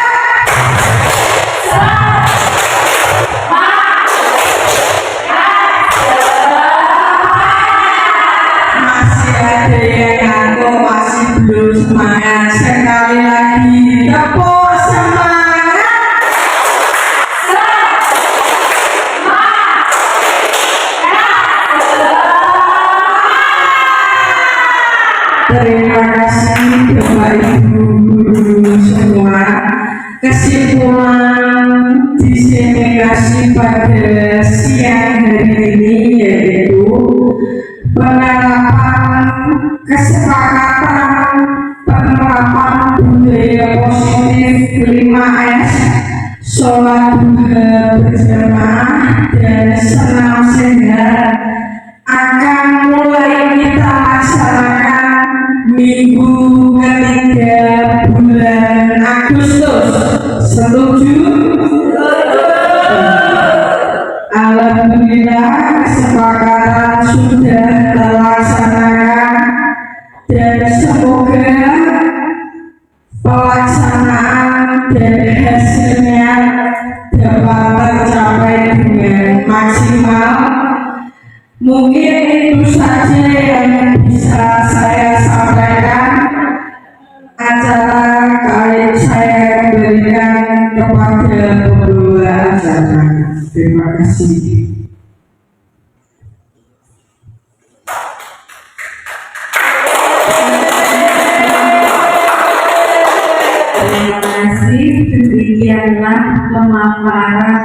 Masih ada yang ngantuk, masih belum semangat. Sekali lagi tepuk semangat. Terima kasih Bapak Ibu guru semua. Kesimpulan diseminasi pada siang hari ini yaitu penerapan kesepakatan penerapan budaya positif 5S, sholat duha berjamaah dan senam sehat akan mulai kita laksanakan minggu ketiga bulan Agustus. Setuju? Alhamdulillah kesepakatan sudah terlaksanakan dan semoga pelaksanaan dan hasilnya dapat tercapai dengan maksimal. Mungkin itu saja yang bisa saya sampaikan. Acara kali saya berikan kepada pembawa acara. Terima kasih. Terima kasih. Demikianlah pemaparan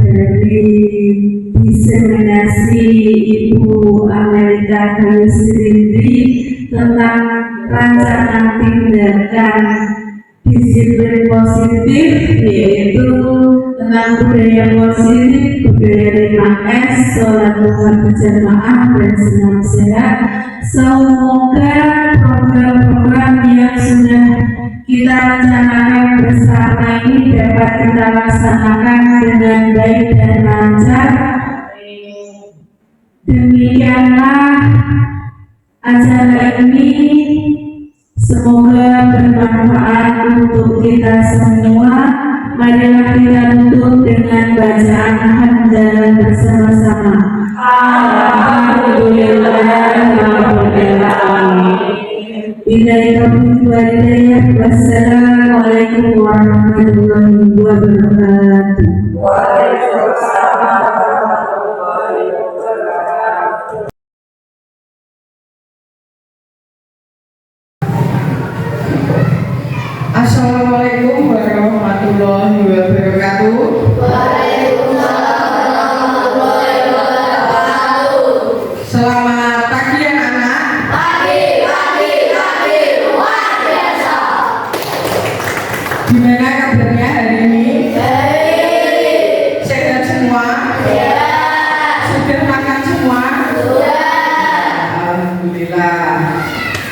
dari diseminasi Ibu Amerika Galusrindi tentang rancangan tindakan disiplin positif, yaitu tentang budaya positif, budaya 5S, sholat duha berjamaah dan senam sehat. Semoga program-program yang sudah kita rencanakan bersama ini dapat kita laksanakan dengan baik dan lancar. Demikianlah acara ini, semoga bermanfaat untuk kita semua. Marilah kita tutup dengan bacaan hamdalah bersama-sama. Wassalamualaikum warahmatullahi wabarakatuh. Assalamualaikum warahmatullahi wabarakatuh. Selamat pagi anak-anak. Gimana kabarnya hari ini? Sehat semua? Sudah makan semua? Alhamdulillah.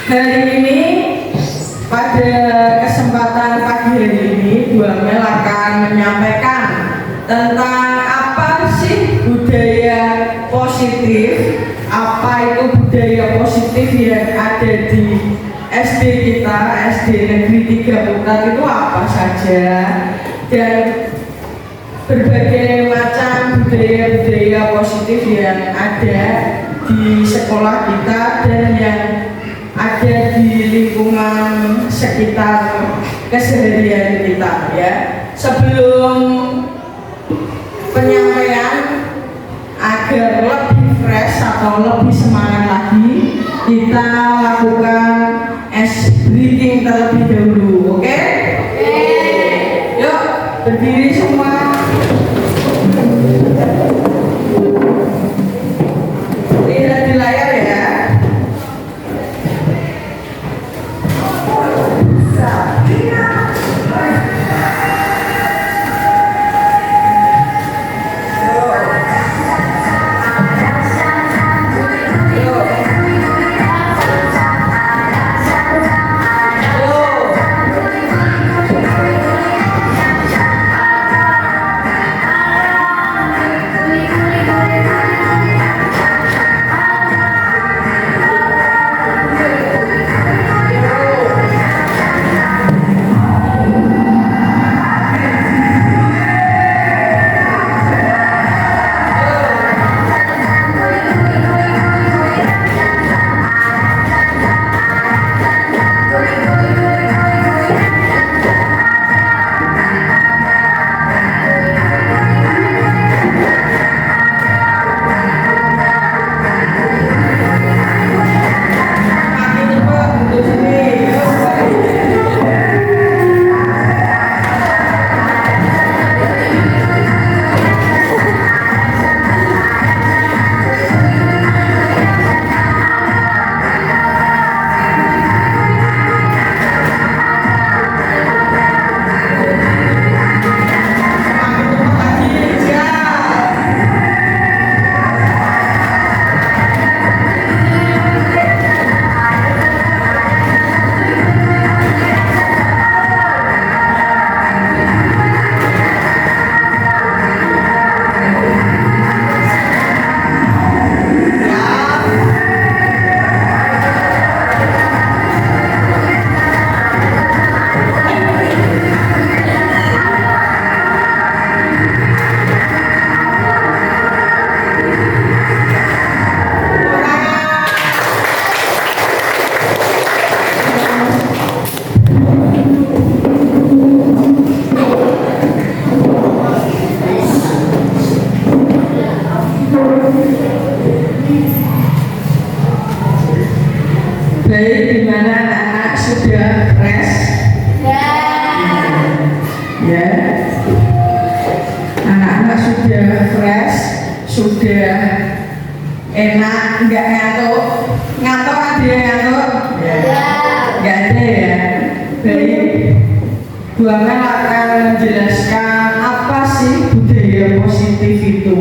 Hari ini pada kesempatan pagi hari ini Bu Amel akan menyampaikan tentang apa sih budaya positif, apa itu budaya positif yang ada di SD kita, SD Negeri 3 Putat itu apa saja, dan berbagai macam budaya-budaya positif yang ada di sekolah kita dan yang ada di lingkungan sekitar keseharian kita ya. Sebelum penyampaian agar lebih fresh atau lebih semangat lagi, kita lakukan ice breathing terlebih dahulu, oke? Yuk, berdiri semua. Lihat di layar ya. Baik, gimana anak-anak sudah fresh? Ya. Anak-anak sudah fresh, sudah enak, nggak ngantuk? Ngantuk ada yang ngantuk? Nggak ada ya. Baik, Bu Amel akan menjelaskan apa sih budaya positif itu.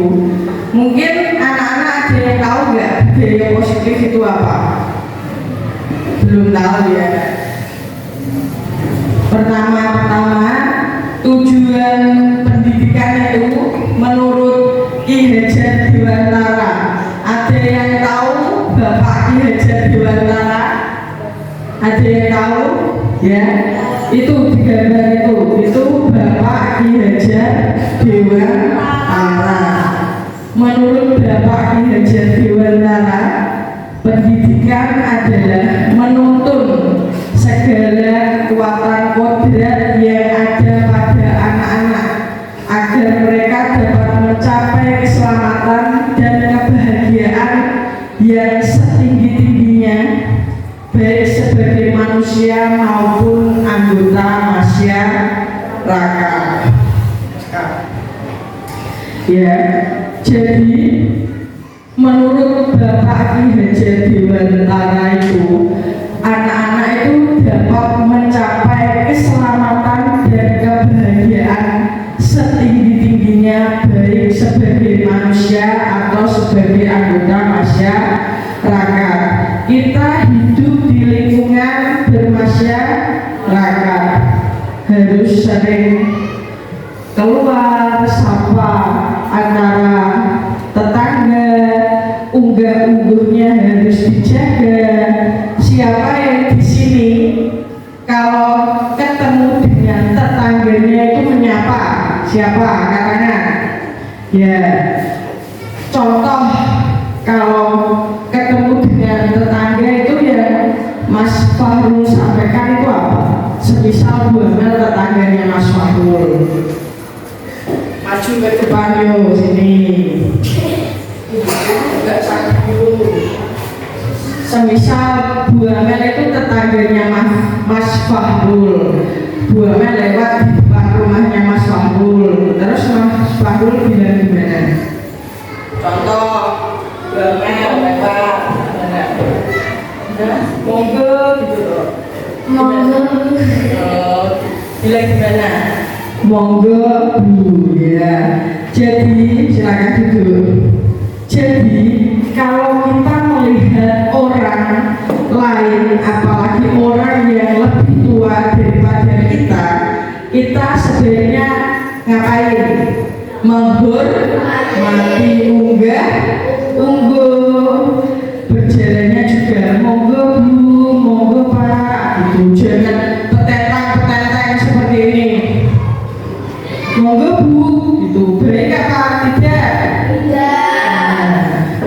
Mungkin anak-anak ada yang tahu nggak budaya positif itu apa? Belum tahu ya. Pertama-tama, tujuan pendidikan itu menurut Ki Hajar Dewantara. Ada yang tahu Bapak Ki Hajar Dewantara? Ada yang tahu? Ya, itu di gambar itu Bapak Ki Hajar Dewantara. Menurut Bapak Ki Hajar Dewantara, pendidikan adalah menuntun segala kekuatan kodrat yang ada pada anak-anak agar mereka dapat mencapai keselamatan dan kebahagiaan yang setinggi-tingginya, baik sebagai manusia maupun anggota masyarakat. Ya, jadi menurut Bapak Ki Hajar Dewantara itu, anak-anak itu dapat mencapai keselamatan dan kebahagiaan setinggi-tingginya, baik sebagai manusia atau sebagai anggota masyarakat. Kita hidup di lingkungan bermasyarakat, harus sering keluar sapa antara tetangga, unggah-ungguhnya harus dijaga. Siapa yang di sini kalau ketemu dengan tetangganya itu menyapa? Siapa? Katanya. Ya. Contoh kalau ketemu dengan tetangga itu ya Mas Fahrul sampaikan itu apa? Semisal Bu Amel tetangganya Mas Fahrul. Maju ke depan yuk sini. Enggak sakit dulu. Semisal Bu Amel itu tetangganya Mas Fahrul. Bu Amel lewat di depan rumahnya Mas Fahrul. Terus Mas Fahrul bilang gimana? Contoh, Bu Amel lewat, monggo gitu loh. Monggo. Bilang gimana? Monggo Bu, ya. Jadi silakan duduk. Jadi kalau kita melihat orang lain, apalagi orang yang lebih tua daripada kita sebenarnya ngapain? Menghormati, ungguh, berjalannya juga monggo Bu, monggo Pak, gitu. Jangan petentang seperti ini. Monggo Bu, gitu. Baik apa tidak?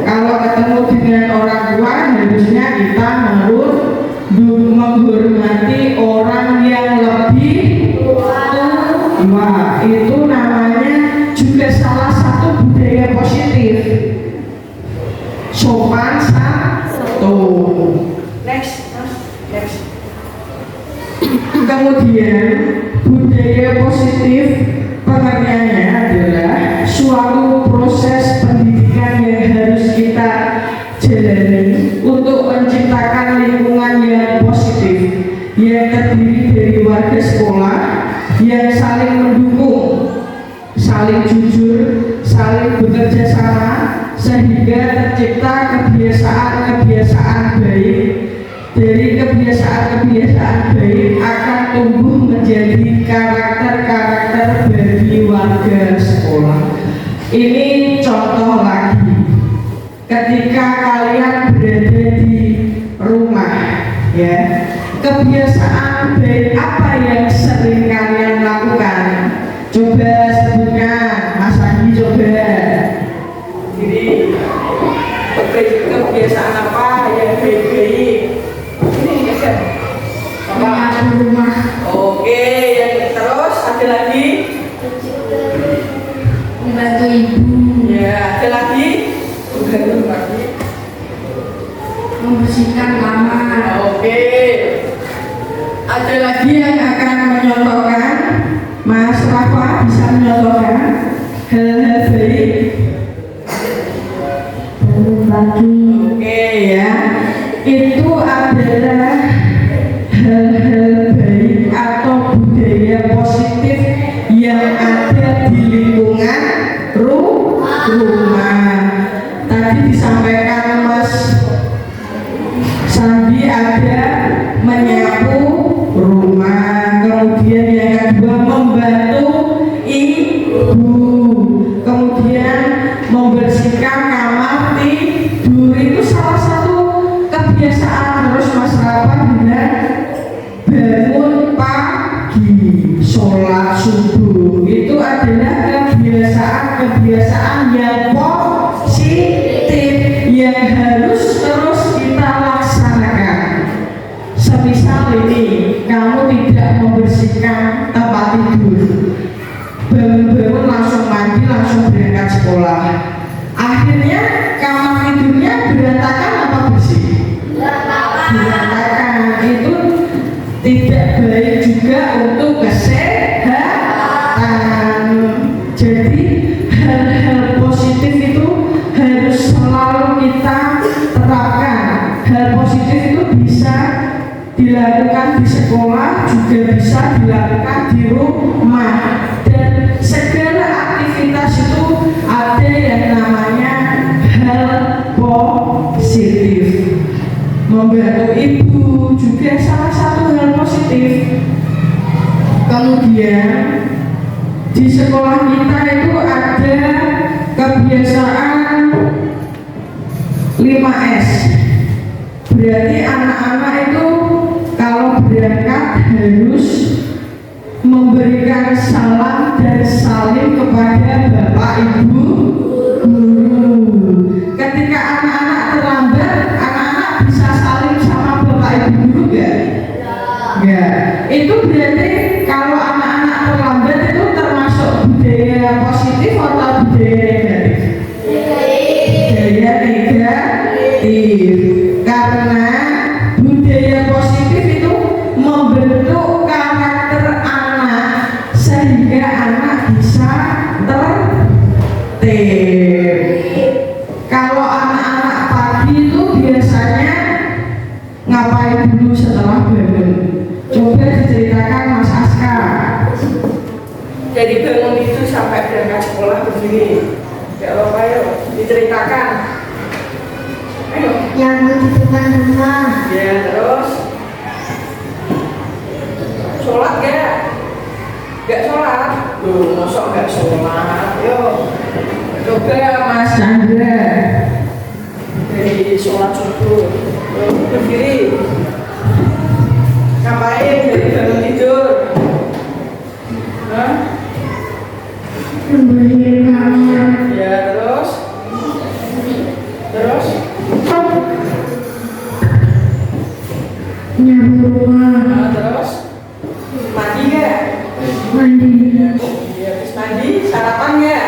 Kalau ketemu dengan orang tua, harusnya kita menghormati orang yang lebih tua. Itu namanya juga salah satu budaya positif. Sopan santun. Next. Kemudian budaya positif pengertiannya adalah suatu proses pendidikan yang harus kita jalani untuk menciptakan lingkungan yang positif yang terdiri dari warga sekolah yang saling mendukung, saling jujur, saling bekerja sama sehingga tercipta kebiasaan-kebiasaan baik. Dari kebiasaan-kebiasaan baik akan tumbuh menjadi karakter-karakter bagi warga sekolah. Ini contoh lagi. Ketika kalian berada di rumah, ya, kebiasaan baik apa yang sering kalian lakukan? Coba sebutkan, Mas Andi coba. Jadi kebiasaan apa yang baik-baik? Apa? Rumah. Oke, yang terus ada lagi? Membantu ibu. Ya, ada lagi? Membersihkan Jangan lama. Oke. Ada lagi yang akan menyontohkan? Mas Rafa bisa menyontohkan hal-hal baik? Oke ya. Itu adalah hal-hal baik atau budaya positif yang ada di lingkungan rumah. Tadi disampaikan Mas Sandi ada menyapu rumah, kemudian yang kedua membantu ibu, kemudian membersihkan kamar tidur. Itu salah satu kebiasaan. Terus Mas Rafa bilang bangun pagi, sholat subuh, itu adalah kebiasaan yang positif yang harus terus kita laksanakan. Semisal ini kamu tidak membersihkan tempat tidur, bangun-bangun langsung mandi, langsung berangkat sekolah, akhirnya kamar tidurnya berantakan apa bersih? Berantakan. Itu tidak baik juga untuk kesehatan. Jadi hal-hal positif itu harus selalu kita terapkan. Hal positif itu bisa dilakukan di sekolah, juga bisa dilakukan di rumah, dan segala aktivitas itu ada yang namanya hal positif. Membantu ibu juga salah satu hal positif. Kemudian di sekolah kita itu ada kebiasaan 5S. Berarti anak-anak itu kalau berangkat harus memberikan salam dan salim kepada bapak ibu guru. Ketika anak-anak terlambat, anak-anak bisa salim sama bapak ibu guru enggak? Enggak. Itu berarti kalau anak-anak terlambat itu termasuk budaya positif atau budaya negatif? Budaya negatif. Karena budaya positif itu membentuk karakter anak sehingga anak bisa tertib. Kalau anak-anak pagi itu biasanya ngapain dulu setelah bangun? Coba diceritakan Mas Aska. Jadi bangun itu sampai berangkat sekolah begini. Ya apa yuk diceritakan. Ayo. Yang di depan rumah. Ya terus. Sholat gak? Gak sholat? Duh, masa gak sholat? Yuk. Coba Mas Chandra. Dari sholat subuh. Berdiri. Ngapain dari bangun tidur? Hah? Membersihin kamar. Ya terus? Terus? Nyapu rumah. Nah, terus? Mandi gak? Mandi. Ya, habis mandi, sarapan gak?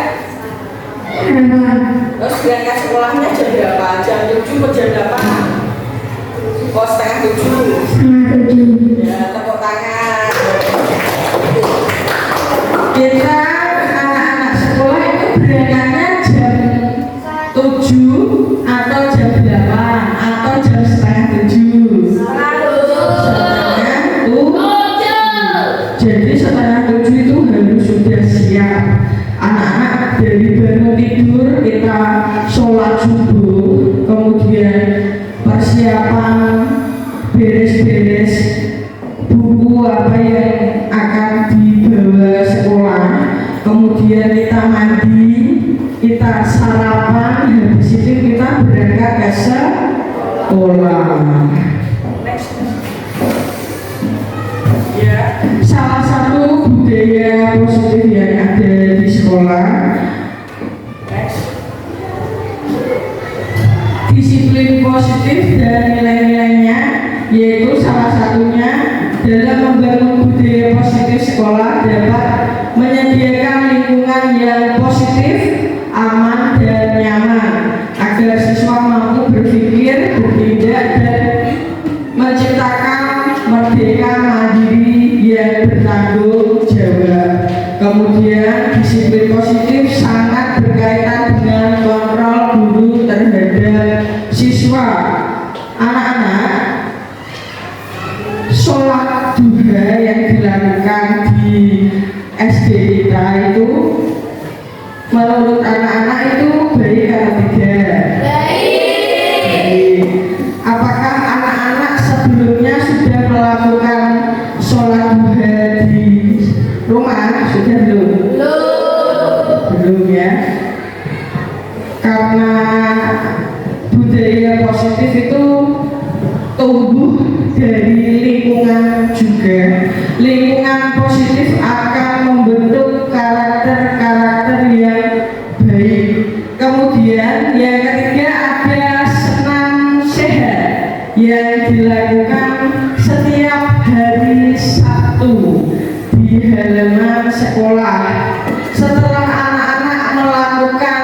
Hewan. Terus berangkat sekolahnya jam berapa? Jam 7 atau jam 8? Oh, setengah 7. Setengah 7. Ya, tepuk tangan. Kita anak-anak sekolah itu berangkatnya jam 7 atau jam 8 atau jam setengah 7. Setengah 7. Jadi setengah 7 itu harus sudah siap. Anak-anak dari bangun tidur kita sholat subuh, kemudian persiapan beres-beres buku apa yang akan dibawa sekolah, kemudian kita mandi, kita sarapan, habis itu kita berangkat ke sekolah. Ya, salah satu budaya positif yang ada di sekolah, disiplin positif dan nilai-nilainya, yaitu salah satunya dalam membangun budaya positif sekolah dapat menyediakan lingkungan yang positif, aman dan nyaman agar siswa mampu berpikir, bertindak dan Kemudian disiplin positif sangat berkaitan dengan kontrol guru terhadap siswa. Anak-anak, sholat duha yang dilakukan di SD kita itu menurut anak-anak itu baik atau tidak? Baik. Apakah anak-anak sebelumnya sudah melakukan sholat duha di rumah? Sudah belum? Belum ya. Karena budaya positif itu tumbuh dari lingkungan juga. Lingkungan positif akan membentuk karakter-karakter yang baik. Kemudian yang ketiga ada senam sehat yang dilakukan setiap hari Sabtu di halaman sekolah. Setelah anak-anak melakukan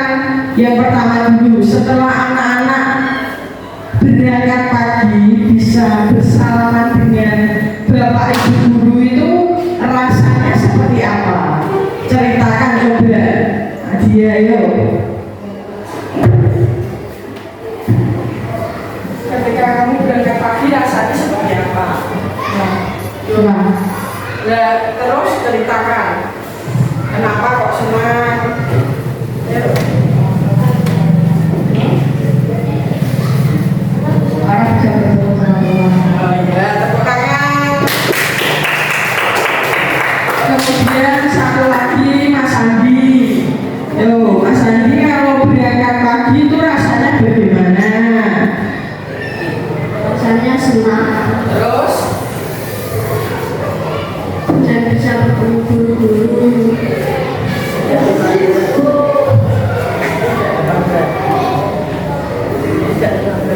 yang pertama dulu, setelah anak-anak berangkat pagi bisa bersalaman dengan bapak ibu guru itu rasanya seperti apa? Ceritakan coba, Nadia, yuk. Ketika kamu berangkat pagi rasanya seperti apa? Nah, terus ceritakan kenapa kok senang? Kemudian satu lagi Mas Andi. Yo, Mas Andi kalau berangkat pagi itu rasanya bagaimana? Rasanya senang Terus dan bisa bertemu guru-guru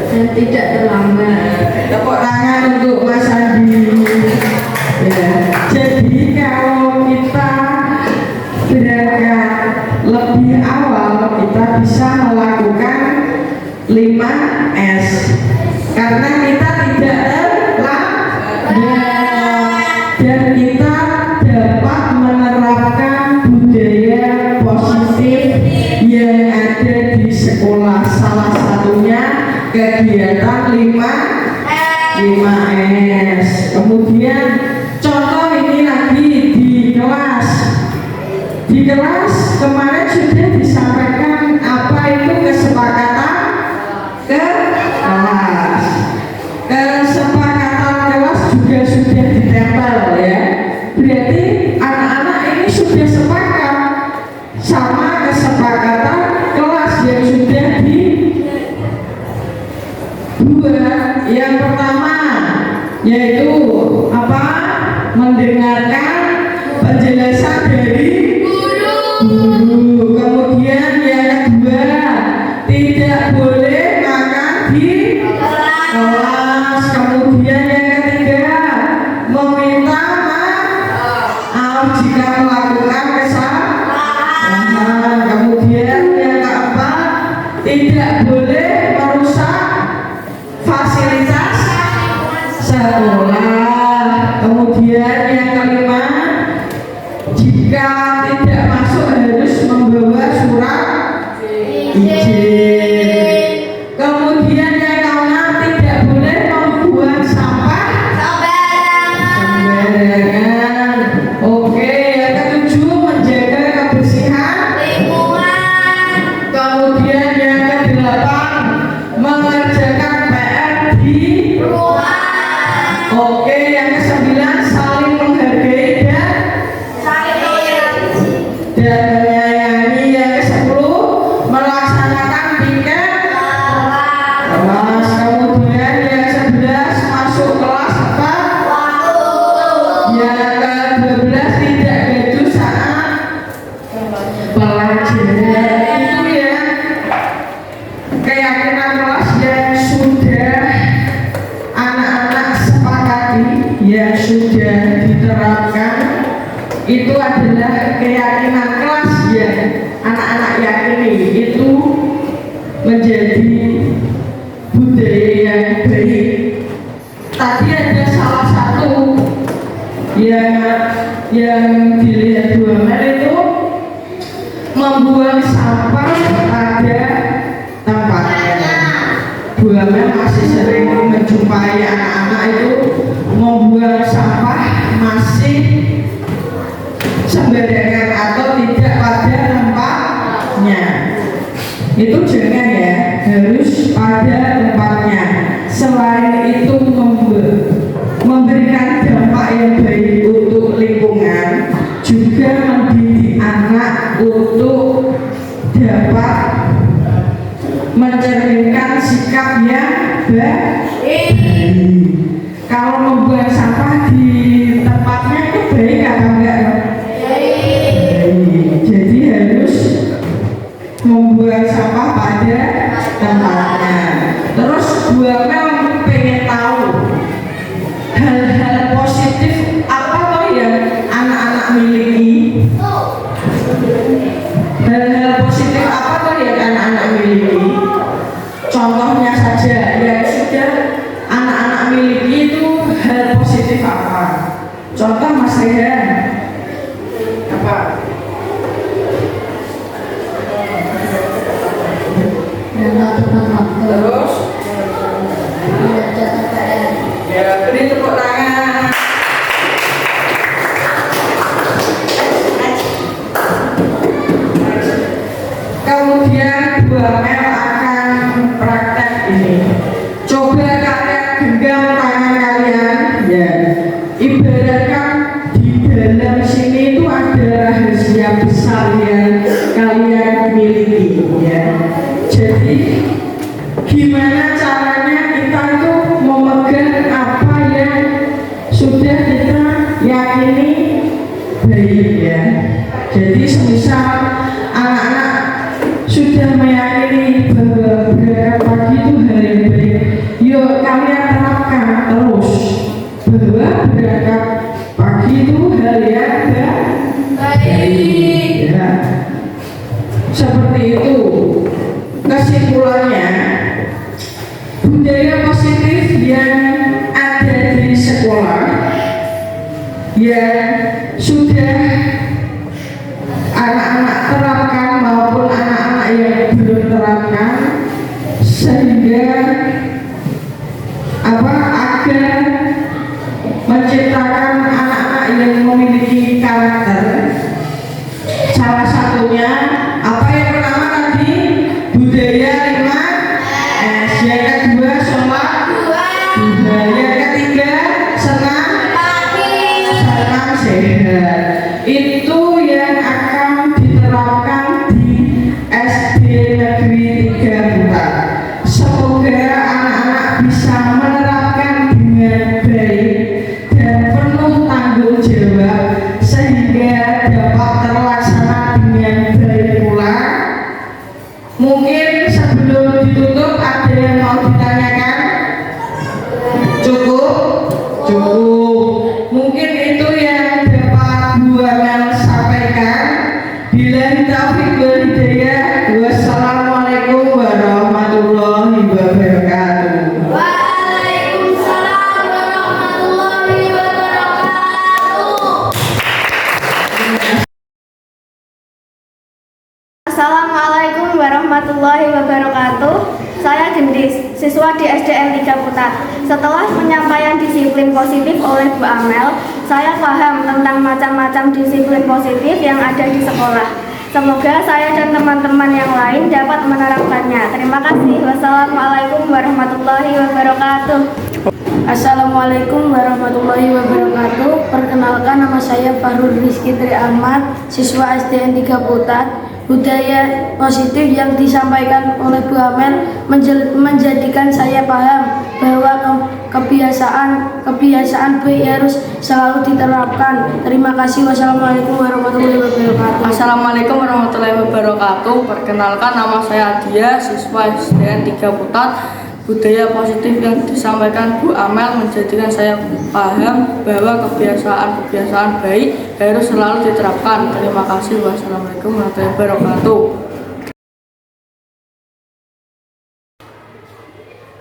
dan tidak terlambat. tepuk tangan untuk Mas Andi. Ya, jadi kalau kita berangkat lebih awal kita bisa melakukan 5S karena kita tidak terlambat dan kita dapat menerapkan budaya positif yang ada di sekolah. Salah satunya kegiatan 5S. Kemudian contoh ini lagi di kelas. Di kelas kemarin sudah disampaikan apa itu kesepakatan kelas. Kesepakatan kelas juga sudah ditempel ya. Berarti anak-anak ini sudah sepakat sama kesepakatan kelas yang sudah dibuat. Yang pertama yaitu apa? Mendengarkan penjelasan dari guru. Kemudian yang kedua, tidak boleh makan di kelas. Kemudian yang ketiga, meminta maaf jika melakukan kesalahan. Kemudian yang keempat, tidak boleh merusak fasilitas sekolah. Kemudian yang kelima, jika tidak masuk harus membawa surat izin. Kemudian yang keenam, tidak boleh membuang sampah sembarangan. Oke, yang ketujuh, menjaga kebersihan lingkungan. Kemudian yang kedelapan, mengerjakan PR di rumah. Oke, yang kesembilan, saling menghargai dan menyayangi. Yang ke-10, melaksanakan piket kelas. Kemudian yang ke-11, masuk kelas tepat waktu. Yang ke-12, tidak gaduh saat pelajaran. Itu ya keyakinan kelas yang sudah anak-anak sepakati, yang sudah diterapkan. Itu adalah keyakinan kelas yang anak-anak yakini itu menjadi budaya yang baik. Tadi ada salah satu yang dilihat 2 Maret itu membuang sampah pada tempatnya. Bu Amel masih sering menjumpai anak-anak itu membuang sampah masih sembarangan atau tidak pada tempatnya. Itu jangan ya, harus pada tempatnya. Selain itu memberikan dampak yang baik untuk lingkungan, juga mendidik anak untuk dapat mencerminkan sikap yang baik. Kalau membuang sampah di tempatnya itu baik atau enggak? Baik. Jadi harus membuang sampah pada tempatnya. Terus Bu Amel pengen tahu hal-hal positif apa toh yang anak-anak miliki? Hal-hal positif apa toh yang anak-anak miliki? Contohnya saja yang sudah anak-anak miliki itu hal positif apa? Contoh Mas Rehan apa? Terus ya beri tepuk tangan. Kemudian Bu Amel akan praktek ini. Coba kalian genggam tangan kalian ya. Ibaratkan di dalam sini itu ada rahasia besar yang kalian miliki ya. Jadi gimana caranya kita itu memegang apa yang sudah kita yakini baik ya. Jadi semisal anak-anak sudah meyakini bahwa berangkat pagi itu hal yang baik, yuk kalian terapkan terus bahwa berangkat pagi itu hal yang baik ya. Seperti itu. Kesimpulannya, budaya positif yang ada di sekolah yang sudah anak-anak terapkan maupun anak-anak yang belum terapkan, sehingga agar menciptakan anak-anak yang memiliki karakter. Salah satunya apa yang pertama tadi? Budaya 5S, yang kedua sholat duha, yang ketiga senam sehat. Itu yang akan diterapkan di SD Negeri 3 Buta. Semoga anak-anak bisa menerapkan dengan baik dan penuh tanggung jawab sehingga dapat terlaksana dengan baik pula. Mungkin sebelum ditutup ada yang mau ditanyakan? Cukup? Cukup. Mungkin itu yang dapat Bu Amel sampaikan. Billahi taufiq wal hidayah. Wassalamualaikum warahmatullahi wabarakatuh. Waalaikumsalam warahmatullahi wabarakatuh. Assalamualaikum warahmatullahi wabarakatuh. Saya Gendis, siswa di SDN 3 Putat. Setelah penyampaian disiplin positif oleh Bu Amel, saya paham tentang macam-macam disiplin positif yang ada di sekolah. Semoga saya dan teman-teman yang lain dapat menerapkannya. Terima kasih. Wassalamualaikum warahmatullahi wabarakatuh. Assalamualaikum warahmatullahi wabarakatuh. Perkenalkan, nama saya Fahrul Rizky Tri Ahmad, siswa SDN 3 Putat. Budaya positif yang disampaikan oleh Bu Amel menjadikan saya paham bahwa kebiasaan baik harus selalu diterapkan. Terima kasih. Wassalamualaikum warahmatullahi wabarakatuh. Assalamualaikum warahmatullahi wabarakatuh. Perkenalkan, nama saya Adia, siswa SDN 3 Putat. Budaya positif yang disampaikan Bu Amel menjadikan saya paham bahwa kebiasaan baik harus selalu diterapkan. Terima kasih. Wassalamualaikum warahmatullahi wabarakatuh.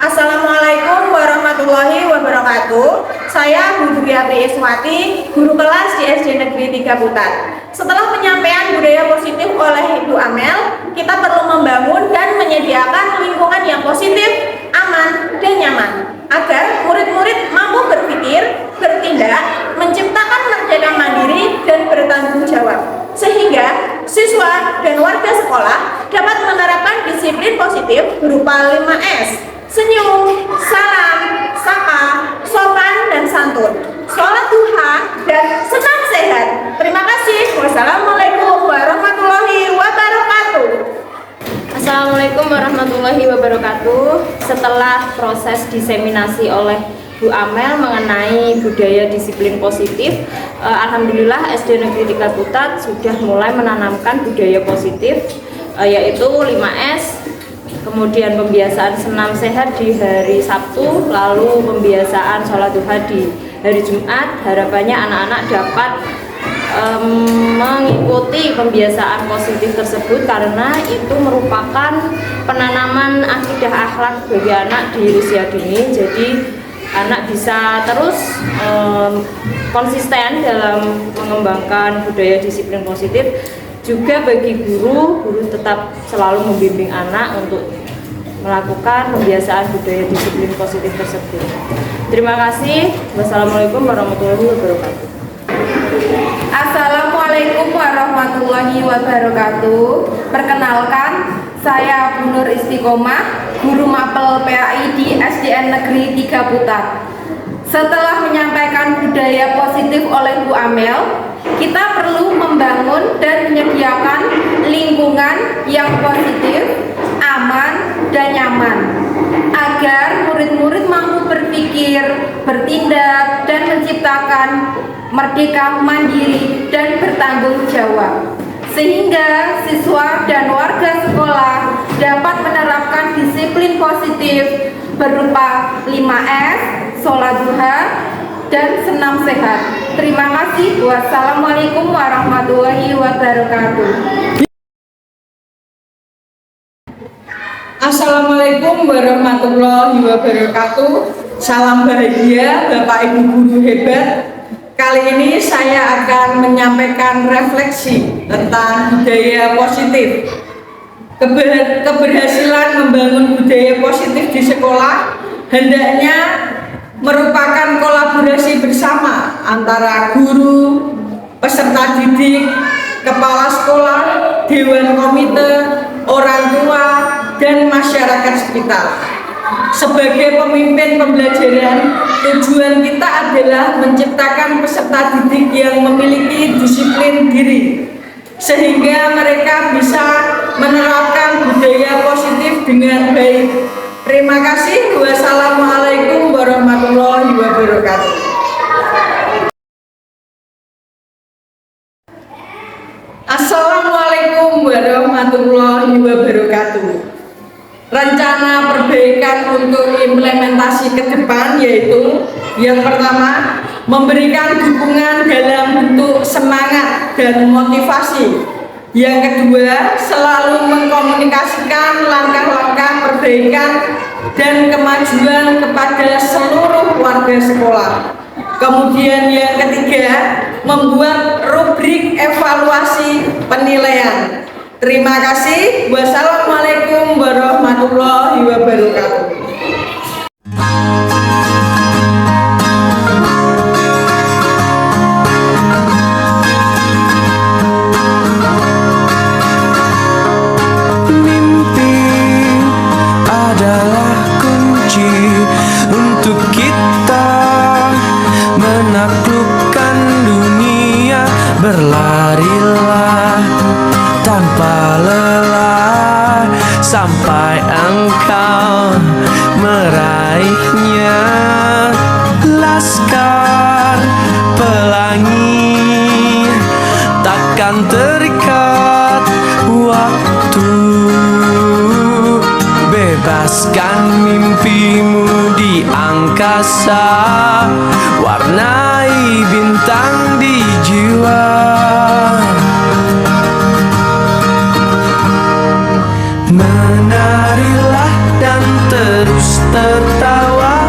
Assalamualaikum warahmatullahi warahmatullahi wabarakatuh. Saya Bu Duryati Iswati, guru kelas di SD Negeri 3 Putat. Setelah penyampaian budaya positif oleh Ibu Amel, kita perlu membangun dan menyediakan lingkungan yang positif, aman, dan nyaman agar murid-murid mampu berpikir, bertindak, menciptakan merdeka mandiri dan bertanggung jawab, sehingga siswa dan warga sekolah dapat menerapkan disiplin positif berupa 5S: senyum, salam, sapa, sopan, dan santun, sholat duha, dan senam sehat. Terima kasih. Wassalamualaikum warahmatullahi wabarakatuh. Assalamualaikum warahmatullahi wabarakatuh. Setelah proses diseminasi oleh Bu Amel mengenai budaya disiplin positif, alhamdulillah SD Negeri 3 Putat sudah mulai menanamkan budaya positif, yaitu 5S, kemudian pembiasaan senam sehat di hari Sabtu, lalu pembiasaan sholat duha di hari Jumat. Harapannya anak-anak dapat mengikuti pembiasaan positif tersebut karena itu merupakan penanaman akidah akhlak bagi anak di usia dini. Jadi anak bisa terus konsisten dalam mengembangkan budaya disiplin positif. Juga bagi guru tetap selalu membimbing anak untuk melakukan pembiasaan budaya disiplin positif tersebut. Terima kasih. Wassalamualaikum warahmatullahi wabarakatuh. Assalamualaikum warahmatullahi wabarakatuh. Perkenalkan, saya Bu Nur Istiqomah, guru mapel PAI di SDN Negeri 3 Putat. Setelah menyampaikan budaya positif oleh Bu Amel, kita perlu membangun dan menyediakan lingkungan yang positif, aman, dan nyaman agar murid-murid mampu berpikir, bertindak, dan menciptakan merdeka mandiri dan bertanggung jawab, sehingga siswa dan warga sekolah dapat menerapkan disiplin positif berupa 5S, sholat duha, dan senam sehat. Terima kasih. Wassalamualaikum warahmatullahi wabarakatuh. Assalamualaikum warahmatullahi wabarakatuh. Salam bahagia Bapak Ibu guru hebat. Kali ini saya akan menyampaikan refleksi tentang budaya positif. Keberhasilan membangun budaya positif di sekolah hendaknya merupakan kolaborasi bersama antara guru, peserta didik, kepala sekolah, dewan komite, orang tua, dan masyarakat sekitar. Sebagai pemimpin pembelajaran, tujuan kita adalah menciptakan peserta didik yang memiliki disiplin diri, sehingga mereka bisa menerapkan budaya positif dengan baik. Terima kasih. Wassalamualaikum warahmatullahi wabarakatuh. Assalamualaikum warahmatullahi wabarakatuh. Rencana perbaikan untuk implementasi ke depan yaitu yang pertama, memberikan dukungan dalam bentuk semangat dan motivasi. Yang kedua, selalu mengkomunikasikan langkah-langkah perbaikan dan kemajuan kepada seluruh warga sekolah. Kemudian yang ketiga, membuat rubrik evaluasi penilaian. Terima kasih. Wassalamualaikum warahmatullahi wabarakatuh. Mimpi adalah kunci untuk kita menaklukkan dunia. Berlarilah tanpa lelah sampai engkau meraihnya. Laskar pelangi takkan terikat waktu. Bebaskan mimpimu di angkasa, warnai bintang di jiwa. Menarilah dan terus tertawa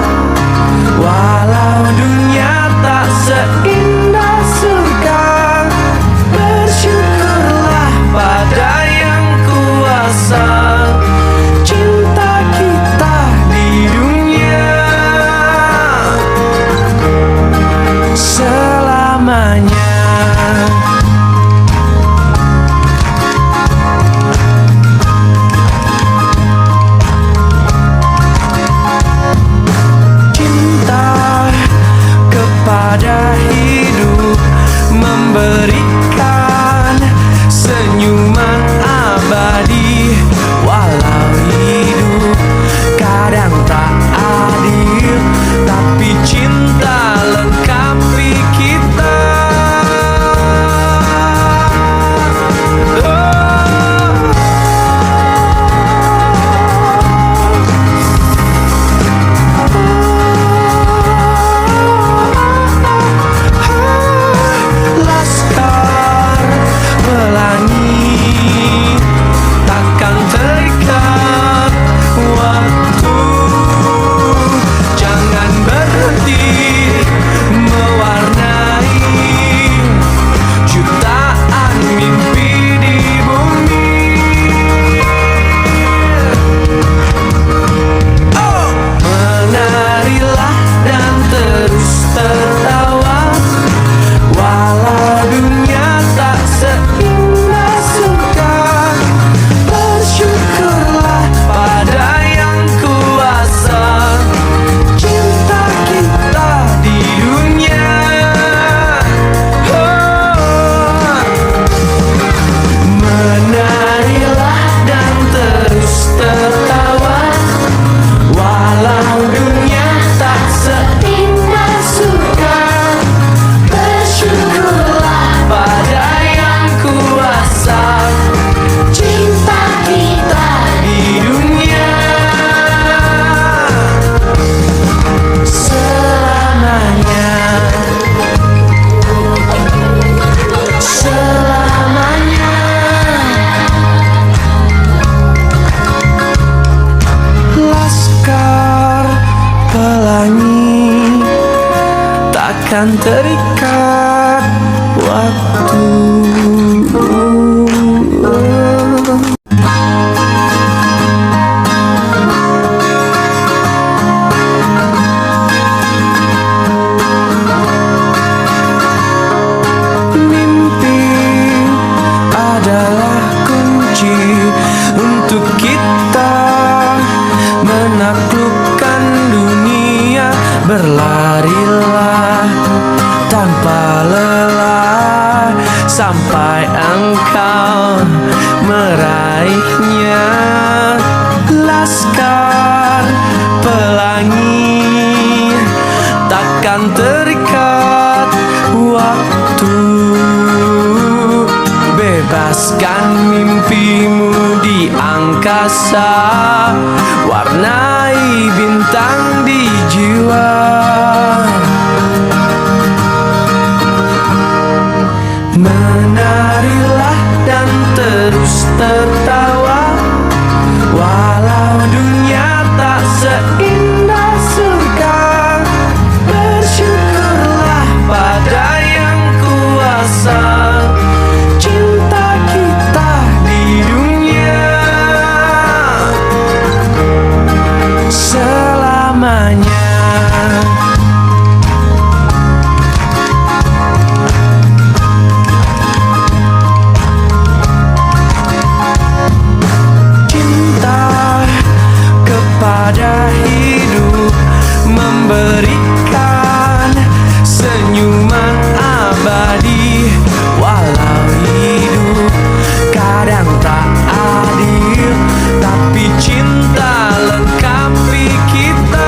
takkan terikat waktu. Mimpi adalah kunci untuk kita menaklukkan dunia. Berlarilah tanpa lelah sampai engkau meraihnya. Laskar pelangi takkan terikat waktu. Bebaskan mimpimu di angkasa, warnai bintang di jiwa. Menarilah dan terus tertawa, walau dunia tak seindah surga. Bersyukurlah pada yang kuasa, cinta kita di dunia selamanya. Pada hidup memberikan senyuman abadi, walau hidup kadang tak adil, tapi cinta lengkapi kita.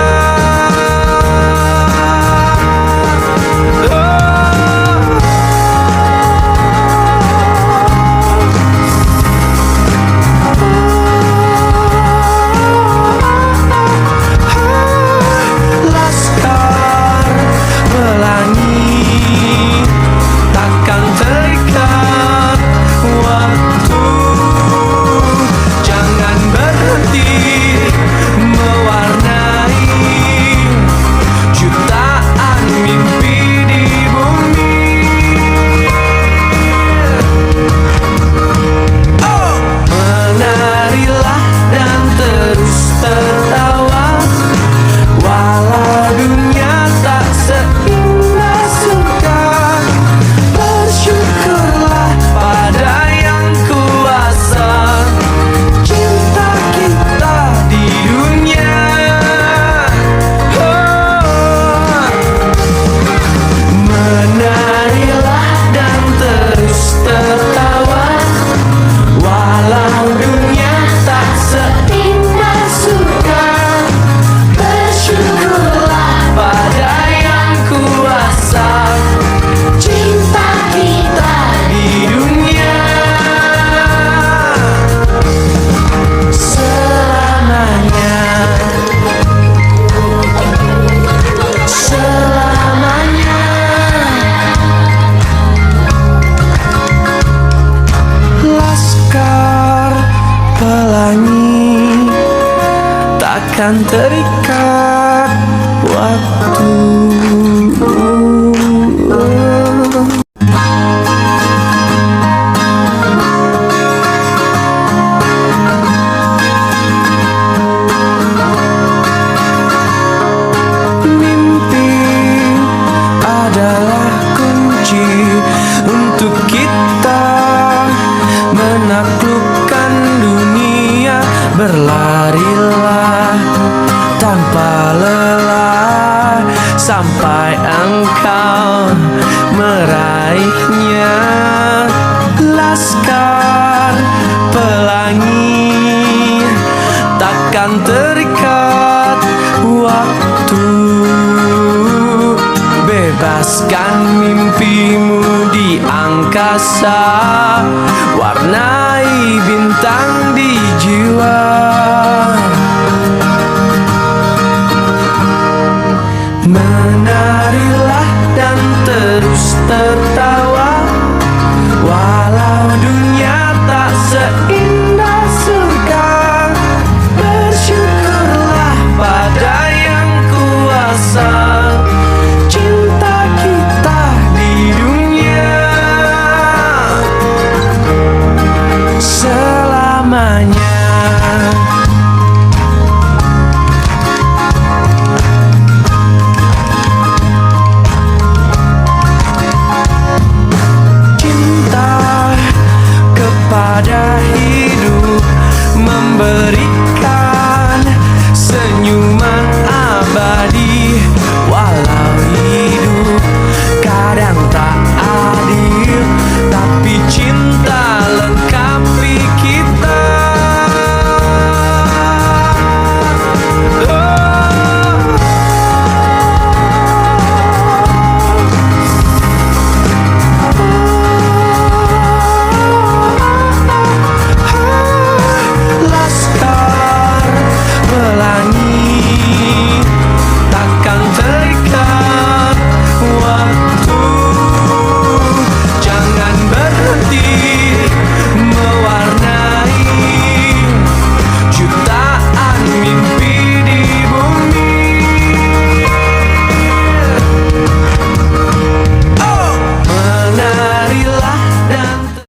Takkan terikat waktu. Mimpi adalah kunci untuk kita menaklukkan dunia. Berlarilah tanpa lelah sampai engkau meraihnya. Laskar pelangi takkan terikat waktu. Bebaskan mimpimu di angkasa, warnai bintang di jiwa. Menarilah dan terus tertawa,